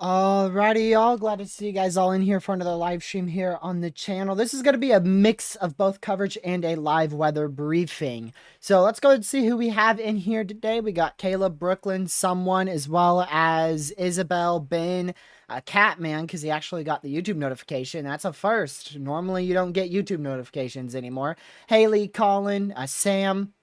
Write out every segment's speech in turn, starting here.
Alrighty, y'all. Glad to see you guys all in here for another live stream here on the channel. This is going to be a mix of both coverage and a live weather briefing. So let's go ahead and see who we have in here today. We got Caleb, Brooklyn, someone, as well as Isabel, Ben, Catman, because he actually got the YouTube notification. That's a first. Normally, you don't get YouTube notifications anymore. Haley, Colin, Sam,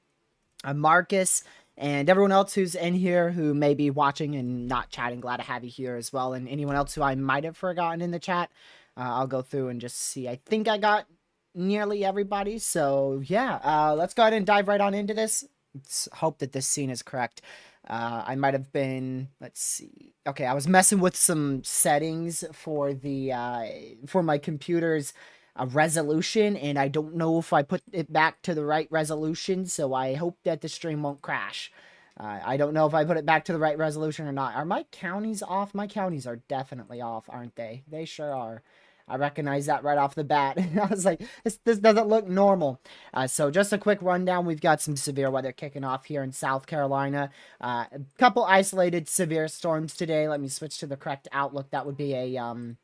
Marcus, and everyone else who's in here who may be watching and not chatting. Glad to have you here as well. And anyone else who I might have forgotten in the chat, I'll go through and just see. I think I got nearly everybody. So yeah, let's go ahead and dive right on into this. Let's hope that this scene is correct. I might have been, let's see. Okay, I was messing with some settings for the for my computer's resolution, and I don't know if I put it back to the right resolution, so I hope that the stream won't crash. I don't know if I put it back to the right resolution or not. Are my counties off? My counties are definitely off, aren't they? They sure are. I recognize that right off the bat. I was like, this doesn't look normal. So just a quick rundown. We've got some severe weather kicking off here in South Carolina. A couple isolated severe storms today. Let me switch to the correct outlook. That would be a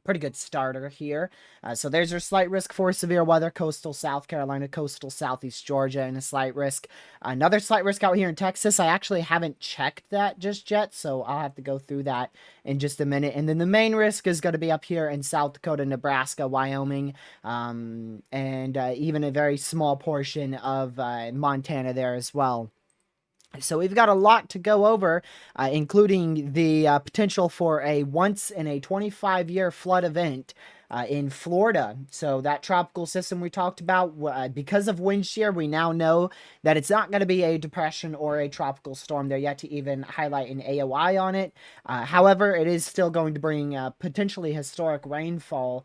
pretty good starter here. So there's your slight risk for severe weather. Coastal South Carolina, coastal Southeast Georgia, and a slight risk. Another slight risk out here in Texas. I actually haven't checked that just yet, so I'll have to go through that in just a minute. And then the main risk is going to be up here in South Dakota, Nebraska, Wyoming, and even a very small portion of Montana there as well. So we've got a lot to go over, including the potential for a once-in-a-25-year flood event in Florida. So that tropical system we talked about, because of wind shear, we now know that it's not going to be a depression or a tropical storm. They're yet to even highlight an AOI on it. However, it is still going to bring potentially historic rainfall,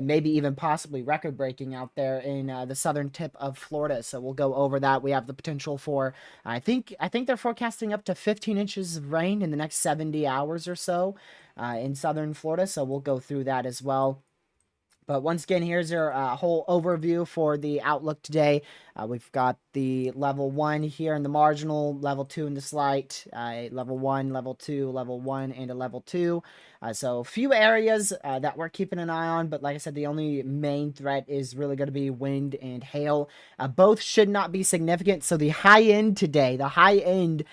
maybe even possibly record-breaking out there in the southern tip of Florida. So we'll go over that. We have the potential for, I think they're forecasting up to 15 inches of rain in the next 70 hours or so in southern Florida. So we'll go through that as well. But once again, here's your whole overview for the outlook today. We've got the level 1 here in the marginal, level 2 in the slight, level 1, level 2, level 1, and a level 2. So a few areas that we're keeping an eye on, but like I said, the only main threat is really going to be wind and hail. Both should not be significant. So the high end today, the high end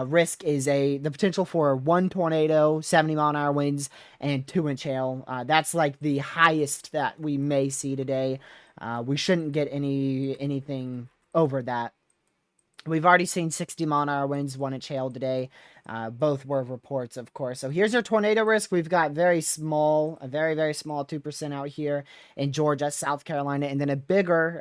risk is the potential for 1 tornado, 70-mile-an-hour winds, and 2-inch hail. That's like the highest that we may see today. We shouldn't get anything over that. We've already seen 60-mile-an-hour winds, 1-inch hail today. Both were reports, of course. So here's our tornado risk. We've got very small, a very, very small 2% out here in Georgia, South Carolina, and then a bigger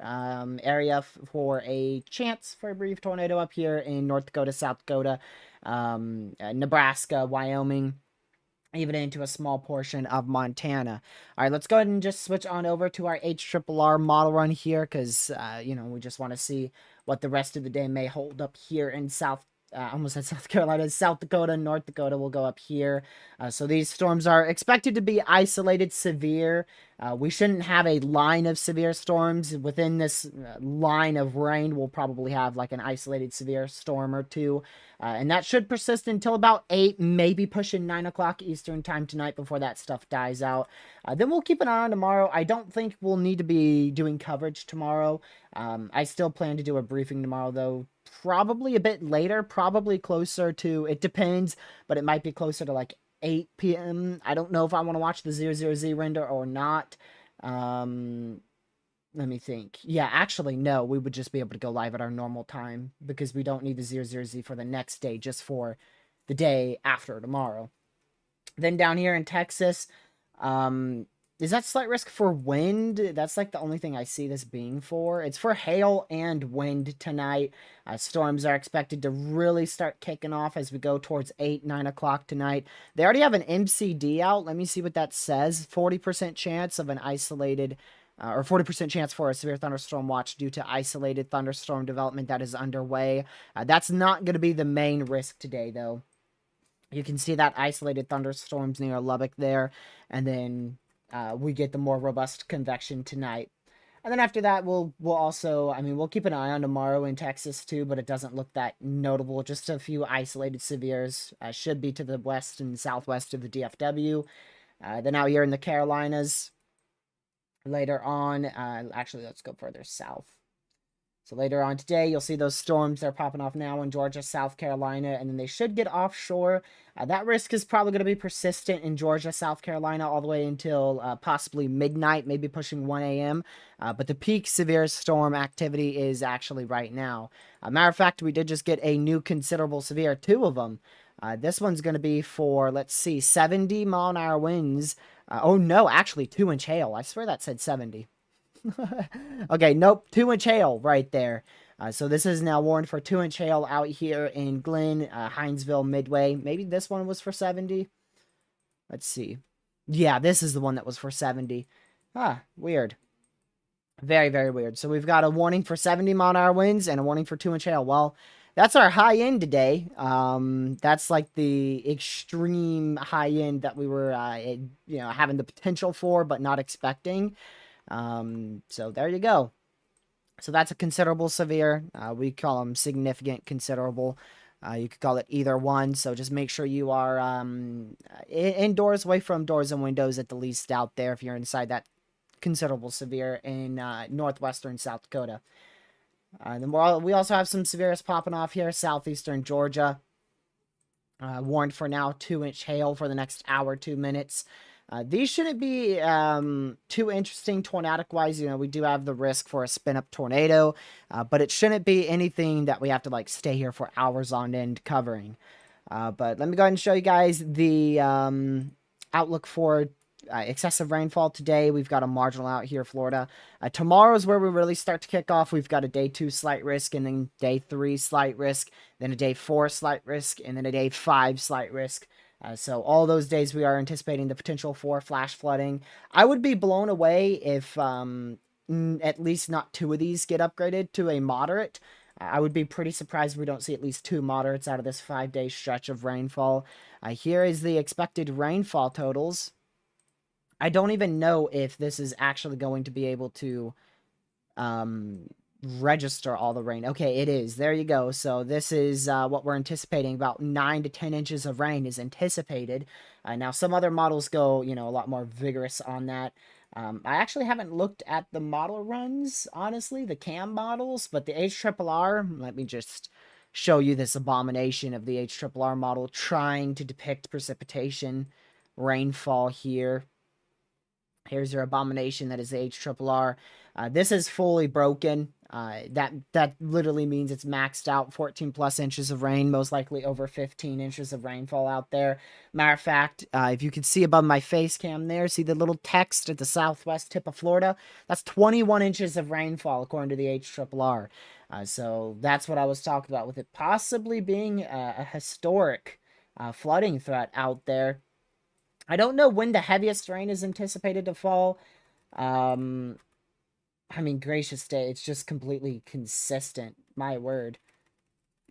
area for a chance for a brief tornado up here in North Dakota, South Dakota, Nebraska, Wyoming, even into a small portion of Montana. All right, let's go ahead and just switch on over to our HRRR model run here because, we just want to see what the rest of the day may hold up here in almost at South Carolina, South Dakota, North Dakota will go up here. So these storms are expected to be isolated severe. We shouldn't have a line of severe storms. Within this line of rain, we'll probably have like an isolated severe storm or two. And that should persist until about 8, maybe pushing 9 o'clock Eastern time tonight before that stuff dies out. Then we'll keep an eye on tomorrow. I don't think we'll need to be doing coverage tomorrow. I still plan to do a briefing tomorrow, though. Probably a bit later, probably closer to, it depends, but it might be closer to like 8 p.m. I don't know if I want to watch the 00Z render or not. Let me think. Yeah, actually, no, we would just be able to go live at our normal time because we don't need the 00Z for the next day, just for the day after tomorrow. Then down here in Texas, is that slight risk for wind? That's like the only thing I see this being for. It's for hail and wind tonight. Storms are expected to really start kicking off as we go towards 8, 9 o'clock tonight. They already have an MCD out. Let me see what that says. 40% chance of an isolated, or 40% chance for a severe thunderstorm watch due to isolated thunderstorm development that is underway. That's not going to be the main risk today, though. You can see that isolated thunderstorms near Lubbock there, and then we get the more robust convection tonight. And then after that, we'll also, we'll keep an eye on tomorrow in Texas too, but it doesn't look that notable. Just a few isolated severes should be to the west and southwest of the DFW. Then out here in the Carolinas, later on, actually, let's go further south. So later on today, you'll see those storms that are popping off now in Georgia, South Carolina, and then they should get offshore. That risk is probably going to be persistent in Georgia, South Carolina, all the way until possibly midnight, maybe pushing 1 a.m. But the peak severe storm activity is actually right now. Matter of fact, we did just get a new considerable severe, 2 of them. This one's going to be for, let's see, 70-mile-an-hour winds. Oh, no, actually, 2-inch hail. I swear that said 70. Okay, nope, 2-inch hail right there. So this is now warned for 2-inch hail out here in Glenn, Hinesville, Midway. Maybe this one was for 70. Let's see. Yeah, this is the one that was for 70. Weird. Very, very weird. So we've got a warning for 70-mile-an-hour winds and a warning for 2-inch hail. Well, that's our high end today. That's like the extreme high end that we were, having the potential for, but not expecting. So there you go. So that's a considerable severe. We call them significant considerable. You could call it either one. So just make sure you are indoors, away from doors and windows at the least out there if you're inside that considerable severe in northwestern South Dakota. Then we also have some severes popping off here, southeastern Georgia. Warned for now 2-inch hail for the next hour, 2 minutes. These shouldn't be too interesting tornadic-wise. We do have the risk for a spin-up tornado, but it shouldn't be anything that we have to, like, stay here for hours on end covering. But let me go ahead and show you guys the outlook for excessive rainfall today. We've got a marginal out here, Florida. Tomorrow is where we really start to kick off. We've got a day 2 slight risk, and then day 3 slight risk, then a day 4 slight risk, and then a day 5 slight risk. So all those days we are anticipating the potential for flash flooding. I would be blown away if at least not 2 of these get upgraded to a moderate. I would be pretty surprised if we don't see at least 2 moderates out of this 5-day stretch of rainfall. Here is the expected rainfall totals. I don't even know if this is actually going to be able to register all the rain. Okay, it is. There you go. So this is what we're anticipating. About 9 to 10 inches of rain is anticipated. Now, some other models go, a lot more vigorous on that. I actually haven't looked at the model runs, honestly, the CAM models, but the HRRR, let me just show you this abomination of the HRRR model trying to depict precipitation rainfall here. Here's your abomination that is the HRRR. This is fully broken. That literally means it's maxed out 14 plus inches of rain, most likely over 15 inches of rainfall out there. Matter of fact, if you can see above my face cam there, see the little text at the southwest tip of Florida? That's 21 inches of rainfall according to the HRRR. So that's what I was talking about with it possibly being a historic flooding threat out there. I don't know when the heaviest rain is anticipated to fall. I mean, gracious day, it's just completely consistent. My word.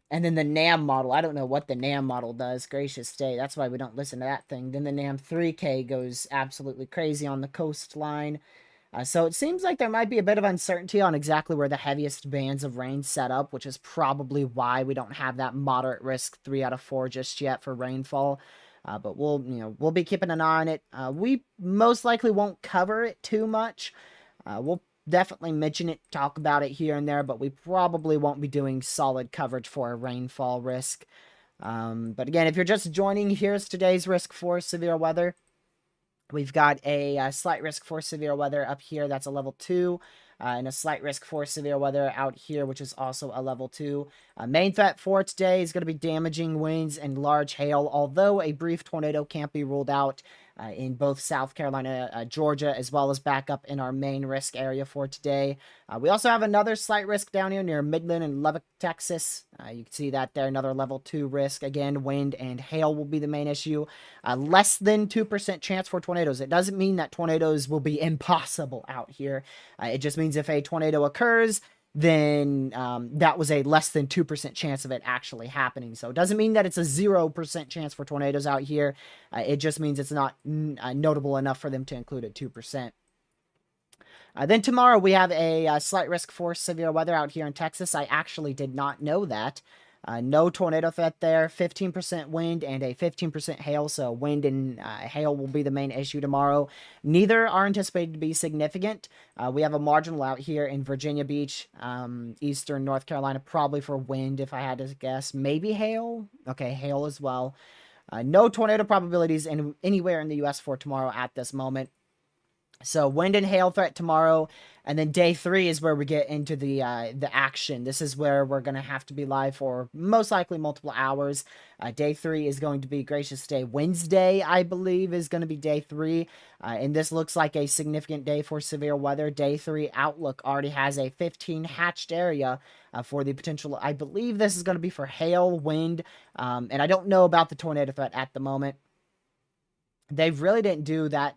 And then the NAM model, I don't know what the NAM model does. Gracious day, that's why we don't listen to that thing. Then the NAM 3K goes absolutely crazy on the coastline. So it seems like there might be a bit of uncertainty on exactly where the heaviest bands of rain set up, which is probably why we don't have that moderate risk 3 out of 4 just yet for rainfall. But we'll be keeping an eye on it. We most likely won't cover it too much. We'll definitely mention it, talk about it here and there, but we probably won't be doing solid coverage for a rainfall risk. But again, if you're just joining, here's today's risk for severe weather. We've got a slight risk for severe weather up here. That's a level 2. And a slight risk for severe weather out here, which is also a level 2. Main threat for today is going to be damaging winds and large hail, although a brief tornado can't be ruled out in both South Carolina, Georgia, as well as back up in our main risk area for today. We also have another slight risk down here near Midland and Lubbock, Texas. You can see that there, another level 2 risk. Again, wind and hail will be the main issue. Less than 2% chance for tornadoes. It doesn't mean that tornadoes will be impossible out here. It just means if a tornado occurs, then that was a less than 2% chance of it actually happening. So it doesn't mean that it's a 0% chance for tornadoes out here. It just means it's not notable enough for them to include a 2%. Then tomorrow we have a slight risk for severe weather out here in Texas. I actually did not know that. No tornado threat there, 15% wind and a 15% hail, so wind and hail will be the main issue tomorrow. Neither are anticipated to be significant. We have a marginal out here in Virginia Beach, eastern North Carolina, probably for wind if I had to guess. Maybe hail? Okay, hail as well. No tornado probabilities anywhere in the U.S. for tomorrow at this moment. So wind and hail threat tomorrow, and then day 3 is where we get into the action. This is where we're going to have to be live for most likely multiple hours. Day 3 is going to be gracious day Wednesday, I believe, is going to be day 3. And this looks like a significant day for severe weather. Day 3 outlook already has a 15 hatched area for the potential. I believe this is going to be for hail, wind, and I don't know about the tornado threat at the moment. They really didn't do that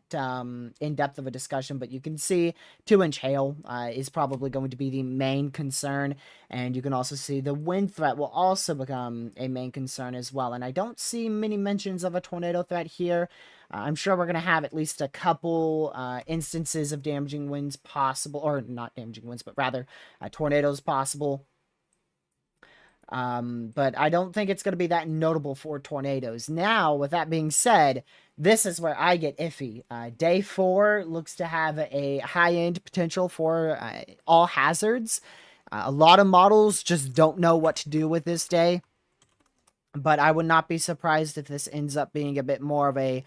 in-depth of a discussion, but you can see 2-inch hail is probably going to be the main concern, and you can also see the wind threat will also become a main concern as well, and I don't see many mentions of a tornado threat here. I'm sure we're going to have at least a couple instances of damaging winds possible, or not damaging winds, but rather tornadoes possible. But I don't think it's going to be that notable for tornadoes. Now, with that being said, this is where I get iffy. Day 4 looks to have a high-end potential for all hazards. A lot of models just don't know what to do with this day. But I would not be surprised if this ends up being a bit more of a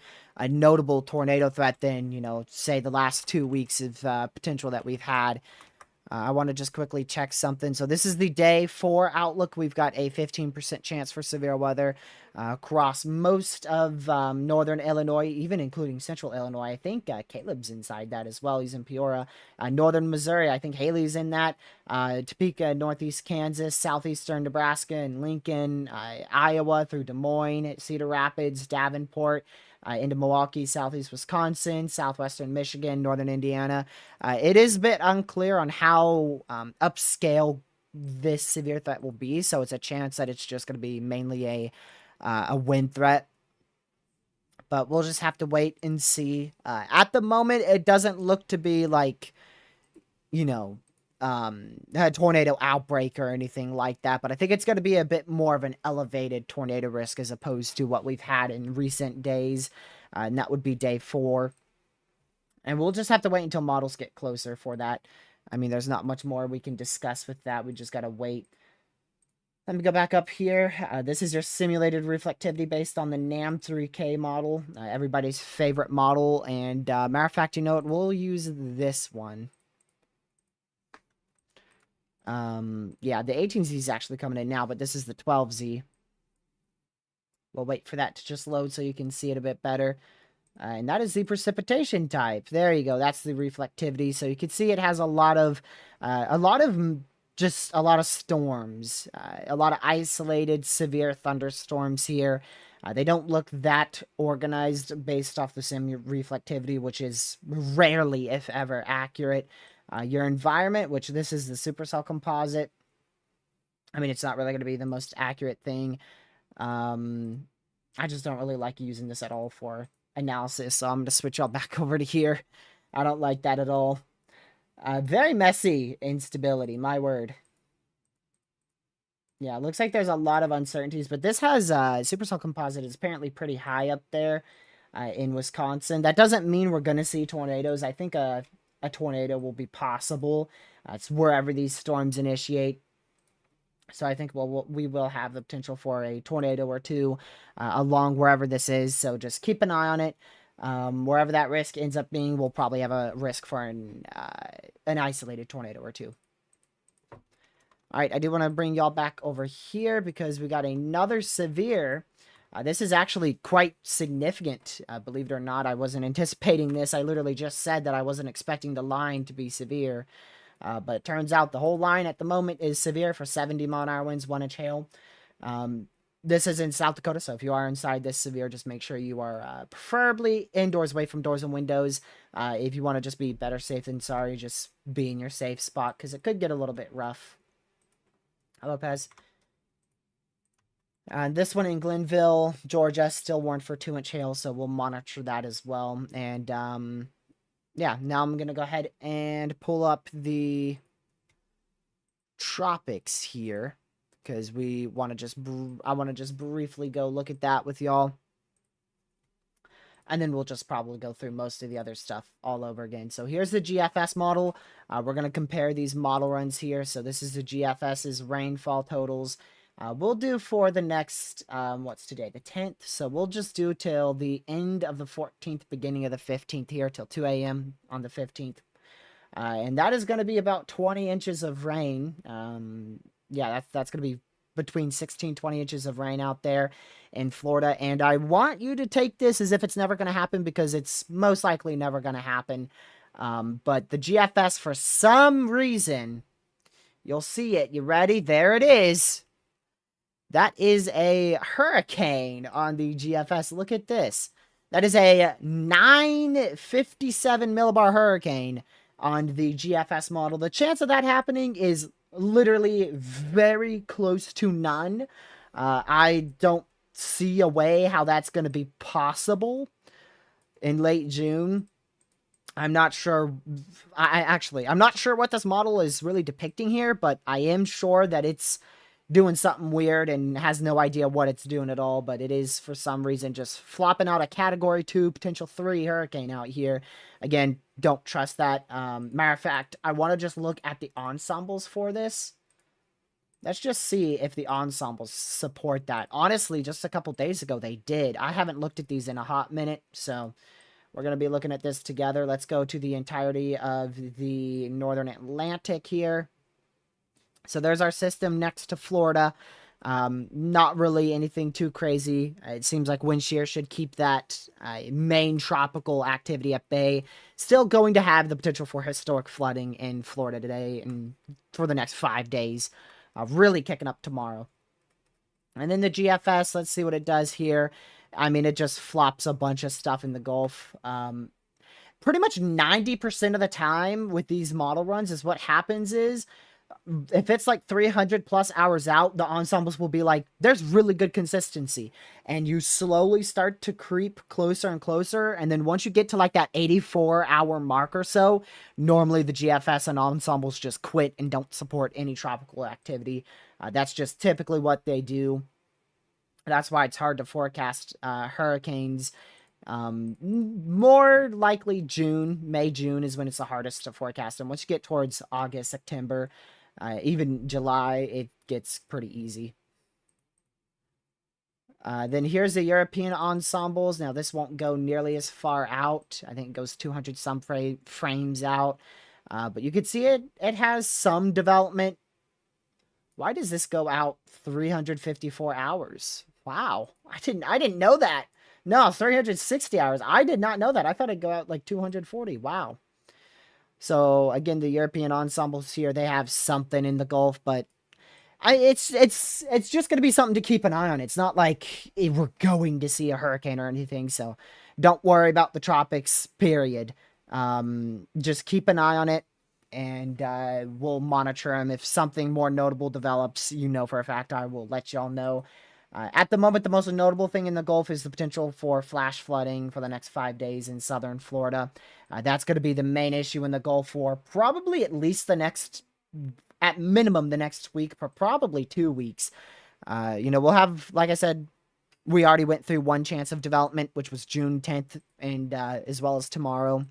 notable tornado threat than, you know, say the last 2 weeks of potential that we've had. I want to just quickly check something. So this is the day 4 outlook. We've got a 15% chance for severe weather across most of northern Illinois, even including central Illinois. I think Caleb's inside that as well. He's in Peoria. Northern Missouri, I think Haley's in that. Topeka, northeast Kansas, southeastern Nebraska and Lincoln, Iowa through Des Moines, Cedar Rapids, Davenport, into Milwaukee, southeast Wisconsin, southwestern Michigan, northern Indiana. It is a bit unclear on how upscale this severe threat will be, so it's a chance that it's just going to be mainly a wind threat. But we'll just have to wait and see. At the moment, it doesn't look to be like, you know, a tornado outbreak or anything like that, but I think it's going to be a bit more of an elevated tornado risk as opposed to what we've had in recent days, and that would be day 4. And we'll just have to wait until models get closer for that. I mean, there's not much more we can discuss with that. We just got to wait. Let me go back up here. This is your simulated reflectivity based on the NAM 3K model, everybody's favorite model, and matter of fact, you know what, we'll use this one. Yeah, the 18Z is actually coming in now, but this is the 12Z. We'll wait for that to just load so you can see it a bit better. And that is the precipitation type. There you go. That's the reflectivity. So you can see it has a lot of just a lot of storms, a lot of isolated severe thunderstorms here. They don't look that organized based off the sim reflectivity, which is rarely, if ever, accurate. Your environment, which this is the supercell composite. I mean, it's not really going to be the most accurate thing. I just don't really like using this at all for analysis, so I'm going to switch all back over to here. I don't like that at all. Very messy instability, my word. Yeah, it looks like there's a lot of uncertainties, but this has Supercell Composite is apparently pretty high up there in Wisconsin. That doesn't mean we're going to see tornadoes. I think a tornado will be possible. It's wherever these storms initiate. So I think we will have the potential for a tornado or two along wherever this is. So just keep an eye on it. Wherever that risk ends up being, we'll probably have a risk for an isolated tornado or two. All right, I do want to bring y'all back over here because we got another severe. This is actually quite significant, believe it or not. I wasn't anticipating this. I literally just said that I wasn't expecting the line to be severe. But it turns out the whole line at the moment is severe for 70 mile-an-hour winds, 1-inch hail. This is in South Dakota, so if you are inside this severe, just make sure you are preferably indoors, away from doors and windows. If you want to just be better safe than sorry, just be in your safe spot because it could get a little bit rough. Lopez. This one in Glenville, Georgia, still warned for 2-inch hail, so we'll monitor that as well. And yeah, now I'm going to go ahead and pull up the tropics here because we want to I want to just briefly go look at that with y'all. And then we'll just probably go through most of the other stuff all over again. So here's the GFS model. We're going to compare these model runs here. So this is the GFS's rainfall totals. We'll do for the next, what's today, the 10th. So we'll just do till the end of the 14th, beginning of the 15th here, till 2 a.m. on the 15th. And that is going to be about 20 inches of rain. Yeah, that's going to be between 16, 20 inches of rain out there in Florida. And I want you to take this as if it's never going to happen because it's most likely never going to happen. But the GFS, for some reason, you'll see it. You ready? There it is. That is a hurricane on the GFS. Look at this. That is a 957 millibar hurricane on the GFS model. The chance of that happening is literally very close to none. I don't see a way how that's going to be possible in late June. I'm not sure. I'm not sure what this model is really depicting here, but I am sure that it's doing something weird and has no idea what it's doing at all, but it is for some reason just flopping out a category 2, potential 3 hurricane out here. Again, don't trust that. Matter of fact, I want to just look at the ensembles for this. Let's just see if the ensembles support that. Honestly, just a couple days ago, they did. I haven't looked at these in a hot minute, so we're going to be looking at this together. Let's go to the entirety of the Northern Atlantic here. So there's our system next to Florida. Not really anything too crazy. It seems like wind shear should keep that main tropical activity at bay. Still going to have the potential for historic flooding in Florida today and for the next 5 days. Really kicking up tomorrow. And then the GFS, let's see what it does here. I mean, it just flops a bunch of stuff in the Gulf. Pretty much 90% of the time with these model runs is what happens is, if it's like 300 plus hours out, the ensembles will be like, there's really good consistency. And you slowly start to creep closer and closer. And then once you get to like that 84-hour mark or so, normally the GFS and ensembles just quit and don't support any tropical activity. That's just typically what they do. That's why it's hard to forecast hurricanes. More likely May, June is when it's the hardest to forecast. And once you get towards August, September, even July, it gets pretty easy. Then here's the European ensembles. Now, this won't go nearly as far out. I think it goes 200 some frames out. But you can see it has some development Why does this go out 354 hours? Wow. I didn't know that. No, 360 hours. I did not know that. I thought it'd go out like 240. Wow. So again, the European ensembles here, they have something in the Gulf, but it's just going to be something to keep an eye on. It's not like we're going to see a hurricane or anything, so don't worry about the tropics, period. Just keep an eye on it, and we'll monitor them. If something more notable develops, you know for a fact I will let y'all know. At the moment, the most notable thing in the Gulf is the potential for flash flooding for the next 5 days in southern Florida. That's going to be the main issue in the Gulf for probably at least the next, at minimum, the next week, for probably 2 weeks. We'll have, like I said, we already went through one chance of development, which was June 10th, and as well as tomorrow.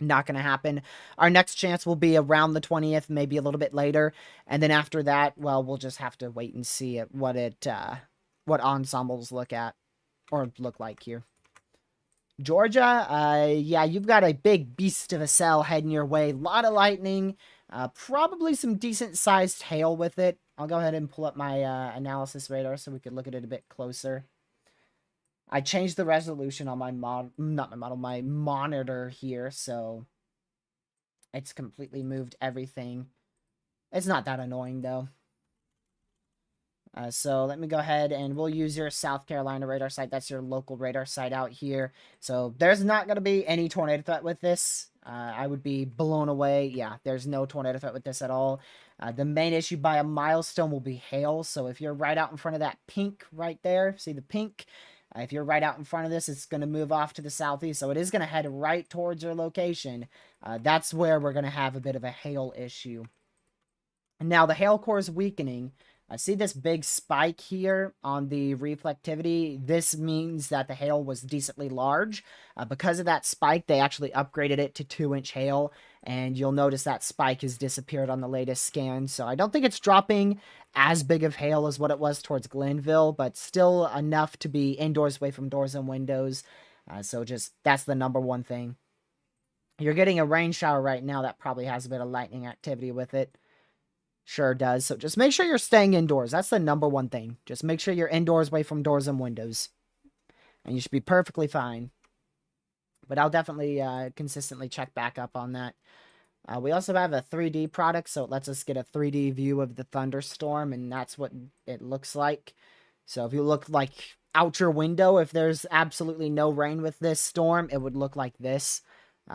Not going to happen. Our next chance will be around the 20th, maybe a little bit later. And then after that, well, we'll just have to wait and see what ensembles look like here. Georgia, yeah, you've got a big beast of a cell heading your way. A lot of lightning, probably some decent-sized hail with it. I'll go ahead and pull up my analysis radar so we could look at it a bit closer. I changed the resolution on my my monitor here, so it's completely moved everything. It's not that annoying, though. So let me go ahead and we'll use your South Carolina radar site. That's your local radar site out here. So there's not going to be any tornado threat with this. I would be blown away. Yeah, there's no tornado threat with this at all. The main issue by a milestone will be hail. So if you're right out in front of that pink right there, see the pink? If you're right out in front of this, it's going to move off to the southeast. So it is going to head right towards your location. That's where we're going to have a bit of a hail issue. Now, the hail core is weakening. I see this big spike here on the reflectivity. This means that the hail was decently large. Because of that spike, they actually upgraded it to 2-inch hail, and you'll notice that spike has disappeared on the latest scan. So I don't think it's dropping as big of hail as what it was towards Glenville, but still enough to be indoors away from doors and windows. So just that's the number one thing. You're getting a rain shower right now that probably has a bit of lightning activity with it. Sure does. So just make sure you're staying indoors. That's the number one thing. Just make sure you're indoors away from doors and windows. And you should be perfectly fine. But I'll definitely consistently check back up on that. We also have a 3D product, so it lets us get a 3D view of the thunderstorm, and that's what it looks like. So if you look like out your window, if there's absolutely no rain with this storm, it would look like this,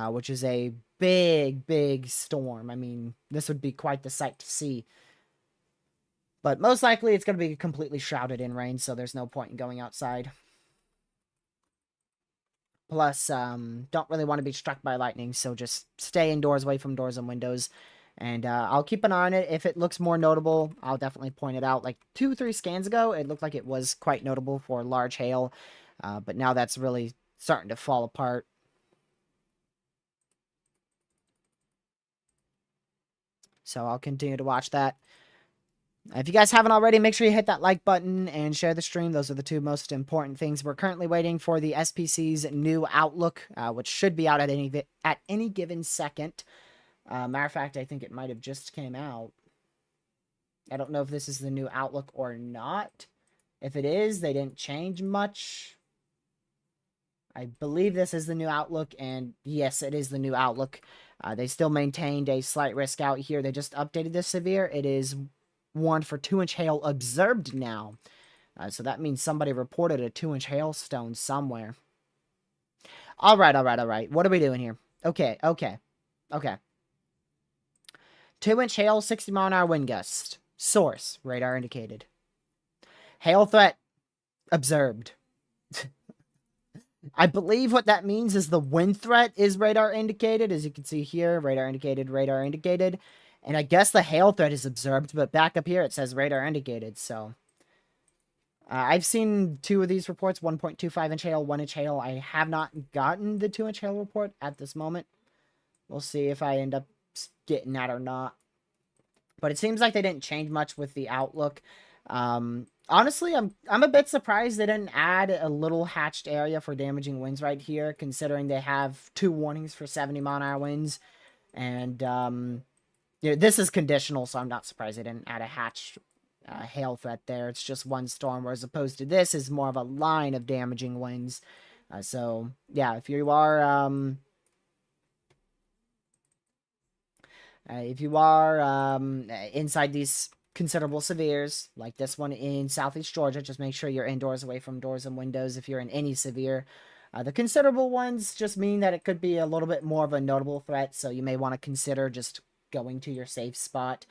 which is a big storm. I mean, this would be quite the sight to see. But most likely it's going to be completely shrouded in rain, so there's no point in going outside. Plus, don't really want to be struck by lightning, so just stay indoors away from doors and windows. And I'll keep an eye on it. If it looks more notable, I'll definitely point it out. Like 2-3 scans ago, it looked like it was quite notable for large hail. But now that's really starting to fall apart. So I'll continue to watch that. If you guys haven't already, make sure you hit that like button and share the stream. Those are the two most important things. We're currently waiting for the SPC's new Outlook, which should be out at any given second. Matter of fact, I think it might have just came out. I don't know if this is the new Outlook or not. If it is, they didn't change much. I believe this is the new Outlook, and yes, it is the new Outlook. They still maintained a slight risk out here. They just updated this severe. It is warned for 2-inch hail observed now. So that means somebody reported a 2-inch hailstone somewhere. All right. What are we doing here? Okay. 2-inch hail, 60-mile-an-hour wind gust. Source, radar indicated. Hail threat observed. I believe what that means is the wind threat is radar indicated. As you can see here, radar indicated, radar indicated. And I guess the hail threat is observed, but back up here it says radar indicated. So I've seen 2 of these reports, 1.25-inch hail, 1-inch hail. I have not gotten the 2-inch hail report at this moment. We'll see if I end up getting that or not. But it seems like they didn't change much with the Outlook. Honestly, I'm a bit surprised they didn't add a little hatched area for damaging winds right here, considering they have 2 warnings for 70-mile-an-hour winds. And this is conditional, so I'm not surprised they didn't add a hatched hail threat there. It's just one storm, whereas opposed to this is more of a line of damaging winds. So yeah, if you are inside these considerable severes, like this one in Southeast Georgia, just make sure you're indoors away from doors and windows if you're in any severe. The considerable ones just mean that it could be a little bit more of a notable threat, so you may want to consider just going to your safe spot.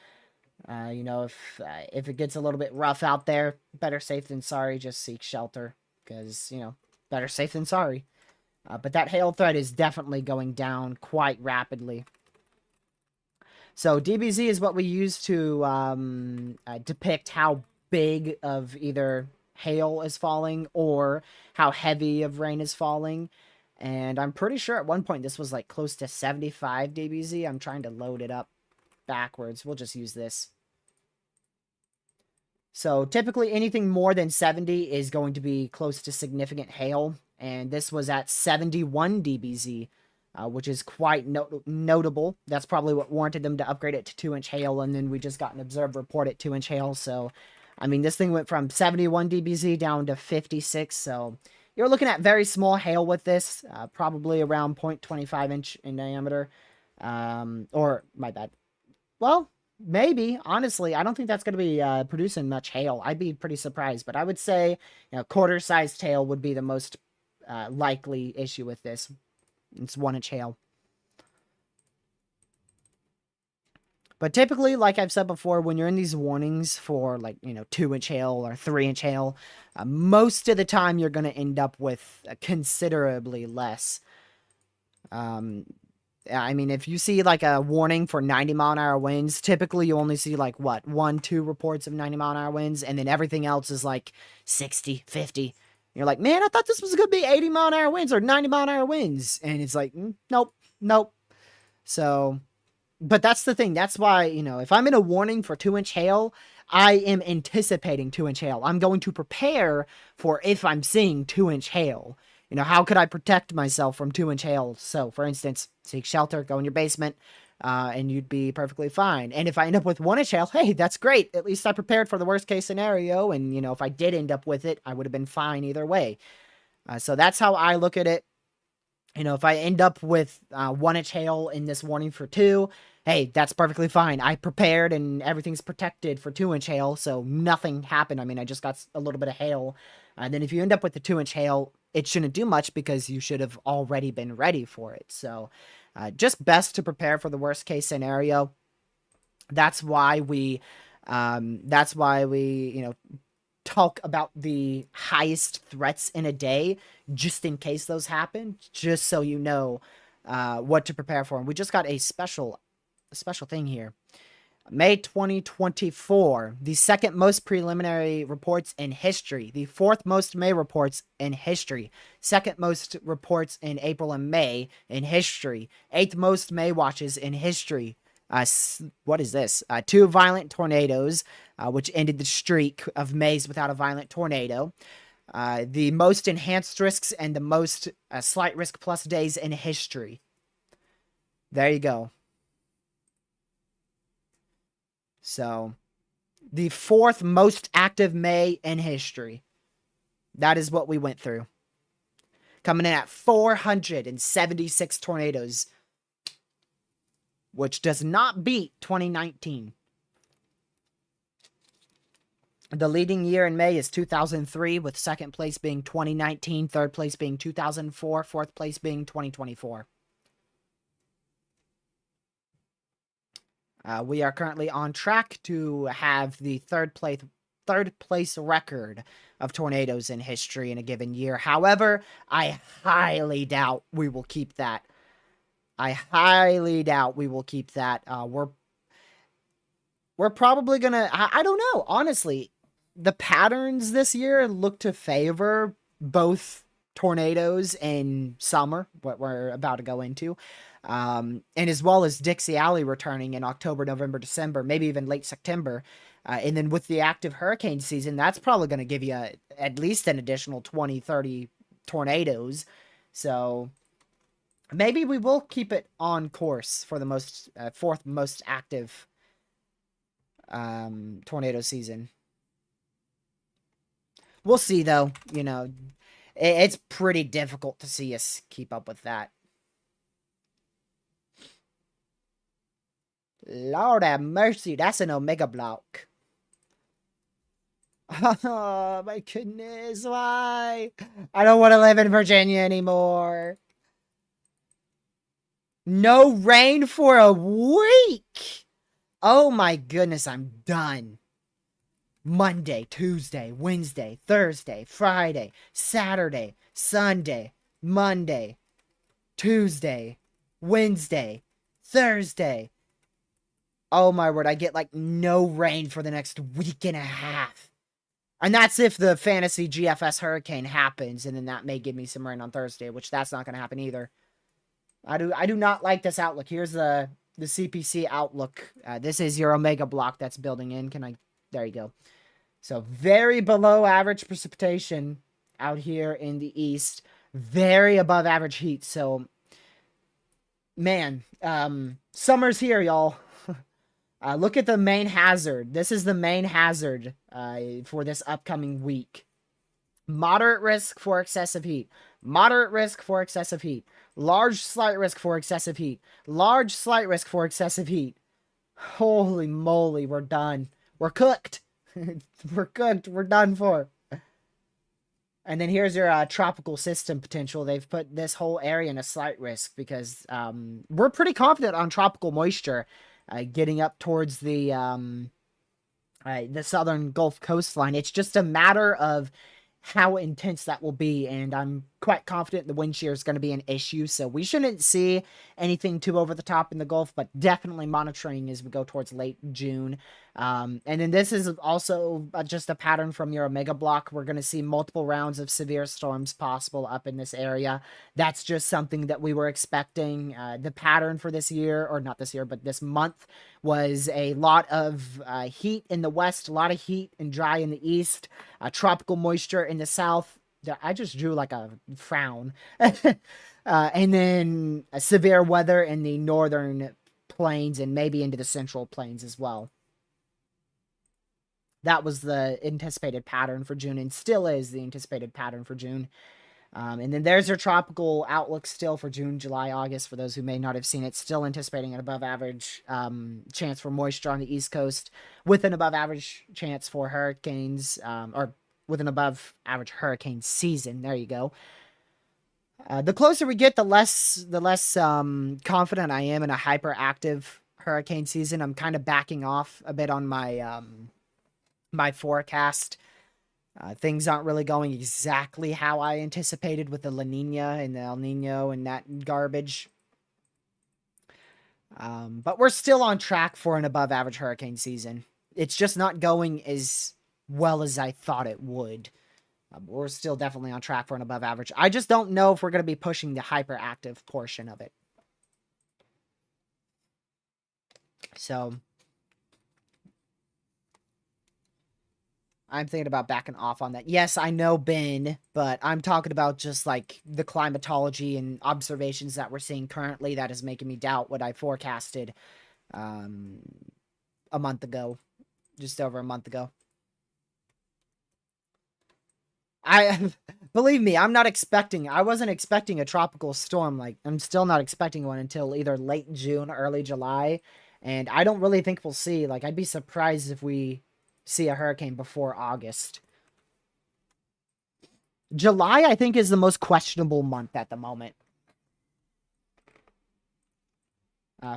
If it gets a little bit rough out there, better safe than sorry. Just seek shelter because better safe than sorry. But that hail threat is definitely going down quite rapidly. So DBZ is what we use to depict how big of either hail is falling or how heavy of rain is falling. And I'm pretty sure at one point this was like close to 75 DBZ. I'm trying to load it up backwards. We'll just use this. So typically anything more than 70 is going to be close to significant hail. And this was at 71 DBZ. Which is quite notable. That's probably what warranted them to upgrade it to 2-inch hail, and then we just got an observed report at 2-inch hail. So, I mean, this thing went from 71 DBZ down to 56. So, you're looking at very small hail with this, probably around 0.25 inch in diameter. Or, my bad. Well, maybe. Honestly, I don't think that's going to be producing much hail. I'd be pretty surprised, but I would say, quarter-sized hail would be the most likely issue with this. It's 1-inch hail. But typically, like I've said before, when you're in these warnings for 2-inch hail or 3-inch hail, most of the time you're going to end up with considerably less. I mean, if you see like a warning for 90-mile-an-hour winds, typically you only see like 1-2 reports of 90-mile-an-hour winds, and then everything else is like 60, 50. You're like, man, I thought this was going to be 80-mile-an-hour winds or 90-mile-an-hour winds. And it's like, nope. So, but that's the thing. That's why, if I'm in a warning for 2-inch hail, I am anticipating 2-inch hail. I'm going to prepare for if I'm seeing 2-inch hail. How could I protect myself from 2-inch hail? So, for instance, seek shelter, go in your basement, and you'd be perfectly fine. And if I end up with 1-inch hail, hey, that's great. At least I prepared for the worst case scenario. And, if I did end up with it, I would have been fine either way. So that's how I look at it. If I end up with 1-inch hail in this warning for 2, hey, that's perfectly fine. I prepared and everything's protected for 2-inch hail. So nothing happened. I mean, I just got a little bit of hail. And then if you end up with the 2-inch hail, it shouldn't do much because you should have already been ready for it. So just best to prepare for the worst case scenario. That's why we talk about the highest threats in a day, just in case those happen, just so you know what to prepare for. And we just got a special thing here. May 2024, the second most preliminary reports in history, the fourth most May reports in history, second most reports in April and May in history, eighth most May watches in history. What is this? 2 violent tornadoes, which ended the streak of Mays without a violent tornado. The most enhanced risks and the most slight risk plus days in history. There you go. So, the fourth most active May in history. That is what we went through. Coming in at 476 tornadoes, which does not beat 2019. The leading year in May is 2003, with second place being 2019, third place being 2004, fourth place being 2024. We are currently on track to have the third place record of tornadoes in history in a given year. However, I highly doubt we will keep that. We're probably gonna, I don't know, honestly. The patterns this year look to favor both tornadoes in summer, what we're about to go into, and as well as Dixie Alley returning in October, November, December, maybe even late September. And then with the active hurricane season, that's probably going to give you at least an additional 20, 30 tornadoes. So maybe we will keep it on course for the fourth most active tornado season. We'll see, though. You know, it's pretty difficult to see us keep up with that. Lord have mercy, that's an Omega block. Oh, my goodness, why? I don't want to live in Virginia anymore. No rain for a week. Oh my goodness, I'm done. Monday, Tuesday, Wednesday, Thursday, Friday, Saturday, Sunday, Monday, Tuesday, Wednesday, Thursday. Oh my word, I get like no rain for the next week and a half. And that's if the fantasy GFS hurricane happens, and then that may give me some rain on Thursday, which that's not going to happen either. I do not like this outlook. Here's the CPC outlook. This is your Omega block that's building in. There you go. So very below average precipitation out here in the east. Very above average heat. So, man, summer's here, y'all. Look at the main hazard. This is the main hazard for this upcoming week. Moderate risk for excessive heat. Moderate risk for excessive heat. Large slight risk for excessive heat. Large slight risk for excessive heat. Holy moly, we're done. We're cooked. We're cooked. We're done for. And then here's your tropical system potential. They've put this whole area in a slight risk because we're pretty confident on tropical moisture getting up towards the southern Gulf coastline. It's just a matter of how intense that will be, and I'm quite confident the wind shear is going to be an issue, so we shouldn't see anything too over the top in the Gulf, but definitely monitoring as we go towards late June. And then this is also just a pattern from your Omega block. We're going to see multiple rounds of severe storms possible up in this area. That's just something that we were expecting. The pattern for this year, or not this year, but this month, was a lot of heat in the west, a lot of heat and dry in the east, tropical moisture in the south. I just drew like a frown. And then severe weather in the northern plains and maybe into the central plains as well. That was the anticipated pattern for June, and still is the anticipated pattern for June. And then there's your tropical outlook still for June, July, August. For those who may not have seen it, still anticipating an above average chance for moisture on the East Coast, with an above average chance for hurricanes, or with an above average hurricane season. There you go. The closer we get, the less confident I am in a hyperactive hurricane season. I'm kind of backing off a bit on my forecast. Things aren't really going exactly how I anticipated with the La Nina and the El Nino and that garbage. But we're still on track for an above average hurricane season. It's just not going as well as I thought it would. We're still definitely on track for an above average. I just don't know if we're going to be pushing the hyperactive portion of it. So I'm thinking about backing off on that. Yes, I know, Ben, but I'm talking about just like the climatology and observations that we're seeing currently that is making me doubt what I forecasted a month ago, just over a month ago. Believe me, I wasn't expecting a tropical storm. Like, I'm still not expecting one until either late June, early July. And I don't really think we'll see, like, I'd be surprised if we see a hurricane before August. July, I think, is the most questionable month at the moment.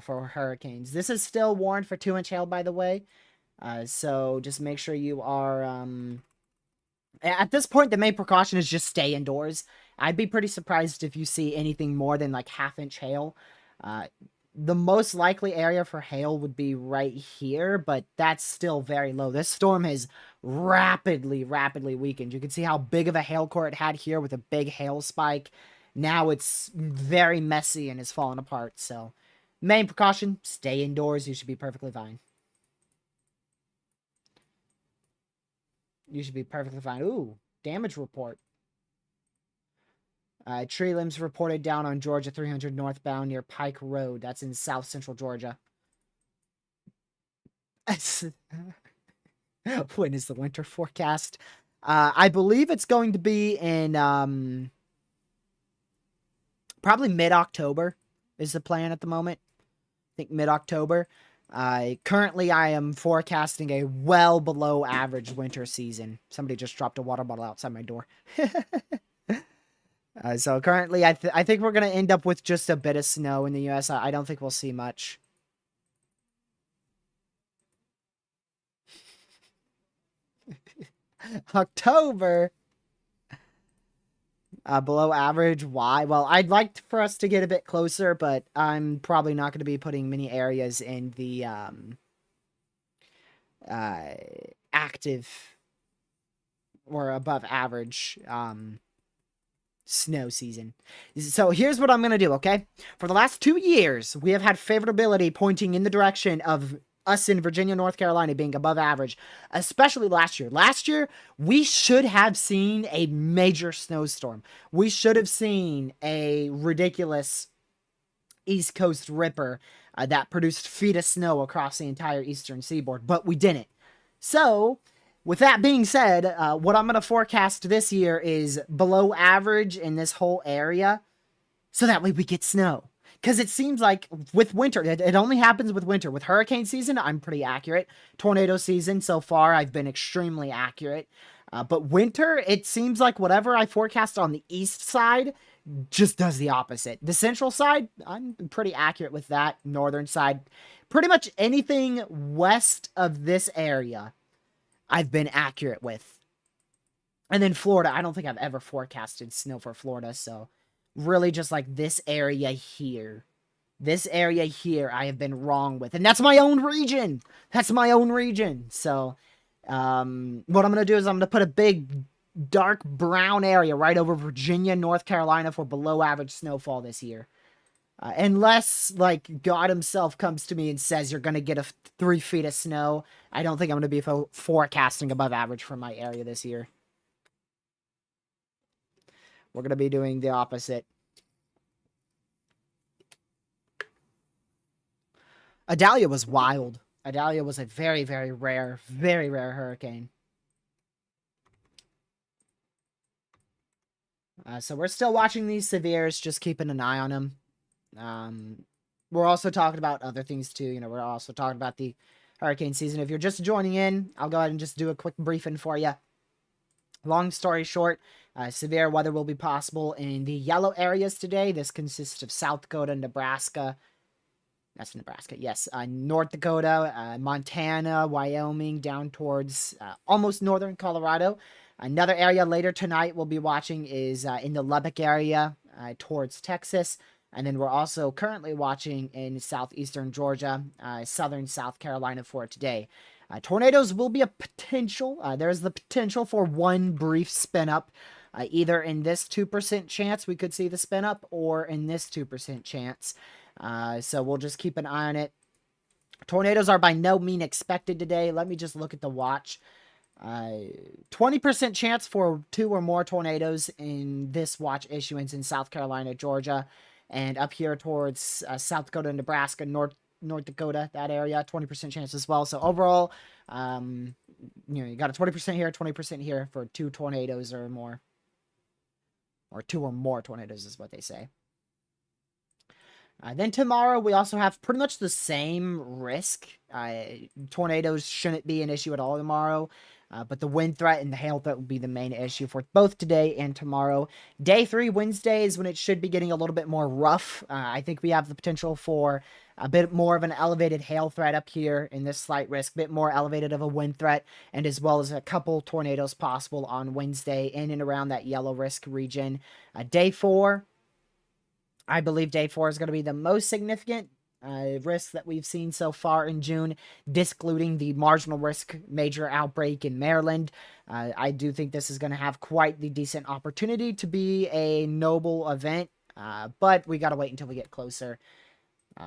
For hurricanes. This is still warned for 2-inch hail, by the way. So just make sure you are, at this point, the main precaution is just stay indoors. I'd be pretty surprised if you see anything more than like 1/2-inch hail. The most likely area for hail would be right here, but that's still very low. This storm has rapidly weakened. You can see how big of a hail core it had here with a big hail spike. Now it's very messy and is falling apart. So main precaution, stay indoors. You should be perfectly fine. You should be perfectly fine. Ooh, damage report. Tree limbs reported down on Georgia 300 northbound near Pike Road. That's in south central Georgia. When is the winter forecast? I believe it's going to be in probably mid-October is the plan at the moment. I think mid-October. Currently, I am forecasting a well below average winter season. Somebody just dropped a water bottle outside my door. So currently, I think we're going to end up with just a bit of snow in the U.S. I don't think we'll see much. October. Below average. Why? Well, I'd like for us to get a bit closer, but I'm probably not going to be putting many areas in the active or above average snow season. So here's what I'm going to do, okay? For the last 2 years, we have had favorability pointing in the direction of us in Virginia, North Carolina being above average, especially last year. Last year, we should have seen a major snowstorm. We should have seen a ridiculous East Coast ripper that produced feet of snow across the entire eastern seaboard, but we didn't. So, with that being said, what I'm going to forecast this year is below average in this whole area, so that way we get snow. Because it seems like with winter, it only happens with winter. With hurricane season, I'm pretty accurate. Tornado season, so far, I've been extremely accurate. But winter, it seems like whatever I forecast on the east side just does the opposite. The central side, I'm pretty accurate with that. Northern side, pretty much anything west of this area, I've been accurate with. And then Florida, I don't think I've ever forecasted snow for Florida, so really just like this area here. This area here I have been wrong with. And that's my own region. That's my own region. So what I'm going to do is I'm going to put a big dark brown area right over Virginia, North Carolina for below average snowfall this year. Unless, like, God himself comes to me and says you're going to get 3 feet of snow, I don't think I'm going to be forecasting above average for my area this year. We're going to be doing the opposite. Idalia was wild. Idalia was a very, very rare hurricane. So we're still watching these severes, just keeping an eye on them. We're also talking about other things too. You know, we're also talking about the hurricane season. If you're just joining in, I'll go ahead and just do a quick briefing for you. Long story short, severe weather will be possible in the yellow areas today. This consists of South Dakota, Nebraska. That's Nebraska, yes. North Dakota, Montana, Wyoming, down towards almost northern Colorado. Another area later tonight we'll be watching is in the Lubbock area towards Texas. And then we're also currently watching in southeastern Georgia, southern South Carolina for today. Tornadoes will be a potential. There's the potential for one brief spin up. Either in this 2% chance we could see the spin up, or in this 2% chance. So we'll just keep an eye on it. Tornadoes are by no means expected today. Let me just look at the watch. 20% chance for 2 or more tornadoes in this watch issuance in South Carolina, Georgia, and up here towards South Dakota, Nebraska, North Dakota, that area, 20% chance as well. So overall, you got a 20% here, 20% here for 2 tornadoes or more. Or 2 or more tornadoes is what they say. Then tomorrow, we also have pretty much the same risk. Tornadoes shouldn't be an issue at all tomorrow. But the wind threat and the hail threat will be the main issue for both today and tomorrow. Day 3, Wednesday, is when it should be getting a little bit more rough. I think we have the potential for a bit more of an elevated hail threat up here in this slight risk, a bit more elevated of a wind threat, and as well as a couple tornadoes possible on Wednesday in and around that yellow risk region. Day 4, I believe day 4 is going to be the most significant risk that we've seen so far in June, discluding the marginal risk major outbreak in Maryland. I do think this is going to have quite the decent opportunity to be a noble event, but we got to wait until we get closer.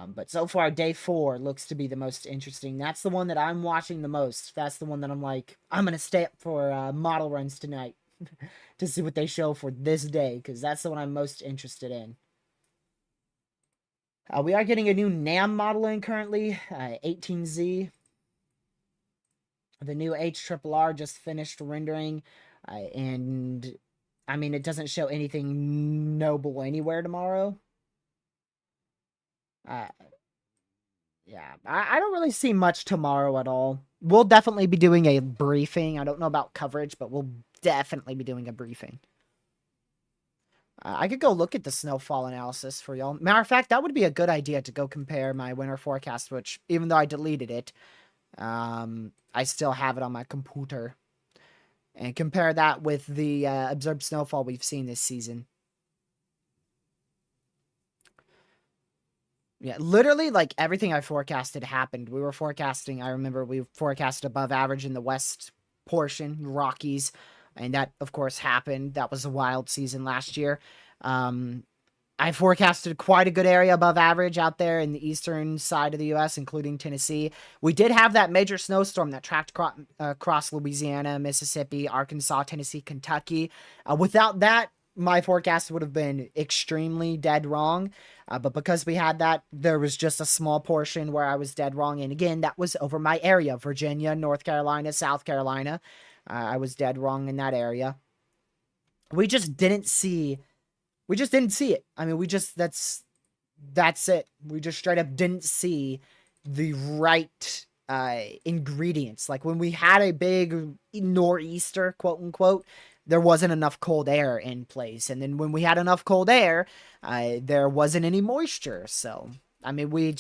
But so far, day 4 looks to be the most interesting. That's the one that I'm watching the most. That's the one that I'm like, I'm going to stay up for model runs tonight to see what they show for this day, because that's the one I'm most interested in. We are getting a new NAM model in currently, 18Z. The new HRRR just finished rendering And I mean, it doesn't show anything noble anywhere tomorrow. Uh, yeah, I don't really see much tomorrow at all. We'll definitely be doing a briefing. I don't know about coverage, but we'll definitely be doing a briefing. I could go look at the snowfall analysis for y'all. Matter of fact, that would be a good idea to go compare my winter forecast, which, even though I deleted it, I still have it on my computer. And compare that with the observed snowfall we've seen this season. Yeah, literally, like, everything I forecasted happened. We were forecasting, I remember we forecasted above average in the west portion, Rockies, and that, of course, happened. That was a wild season last year. I forecasted quite a good area above average out there in the eastern side of the U.S., including Tennessee. We did have that major snowstorm that tracked across Louisiana, Mississippi, Arkansas, Tennessee, Kentucky. Without that, my forecast would have been extremely dead wrong. But because we had that, there was just a small portion where I was dead wrong. And again, that was over my area, Virginia, North Carolina, South Carolina. I was dead wrong in that area. We just didn't see it. I mean, that's it. We just straight up didn't see the right ingredients. Like when we had a big nor'easter, quote unquote, there wasn't enough cold air in place. And then when we had enough cold air, there wasn't any moisture. So, I mean, we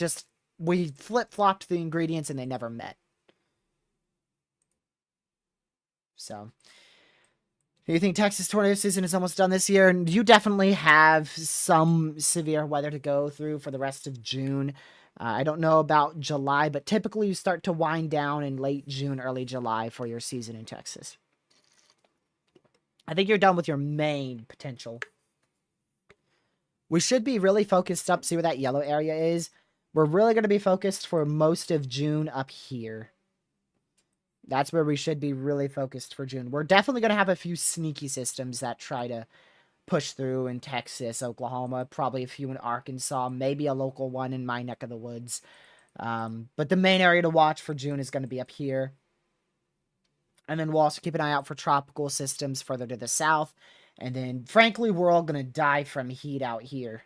flip-flopped the ingredients and they never met. So, do you think Texas tornado season is almost done this year? And you definitely have some severe weather to go through for the rest of June. I don't know about July, but typically you start to wind down in late June, early July for your season in Texas. I think you're done with your main potential. We should be really focused up. See where that yellow area is? We're really going to be focused for most of June up here. That's where we should be really focused for June. We're definitely going to have a few sneaky systems that try to push through in Texas, Oklahoma, probably a few in Arkansas, maybe a local one in my neck of the woods. But the main area to watch for June is going to be up here. And then we'll also keep an eye out for tropical systems further to the south. And then, frankly, we're all going to die from heat out here.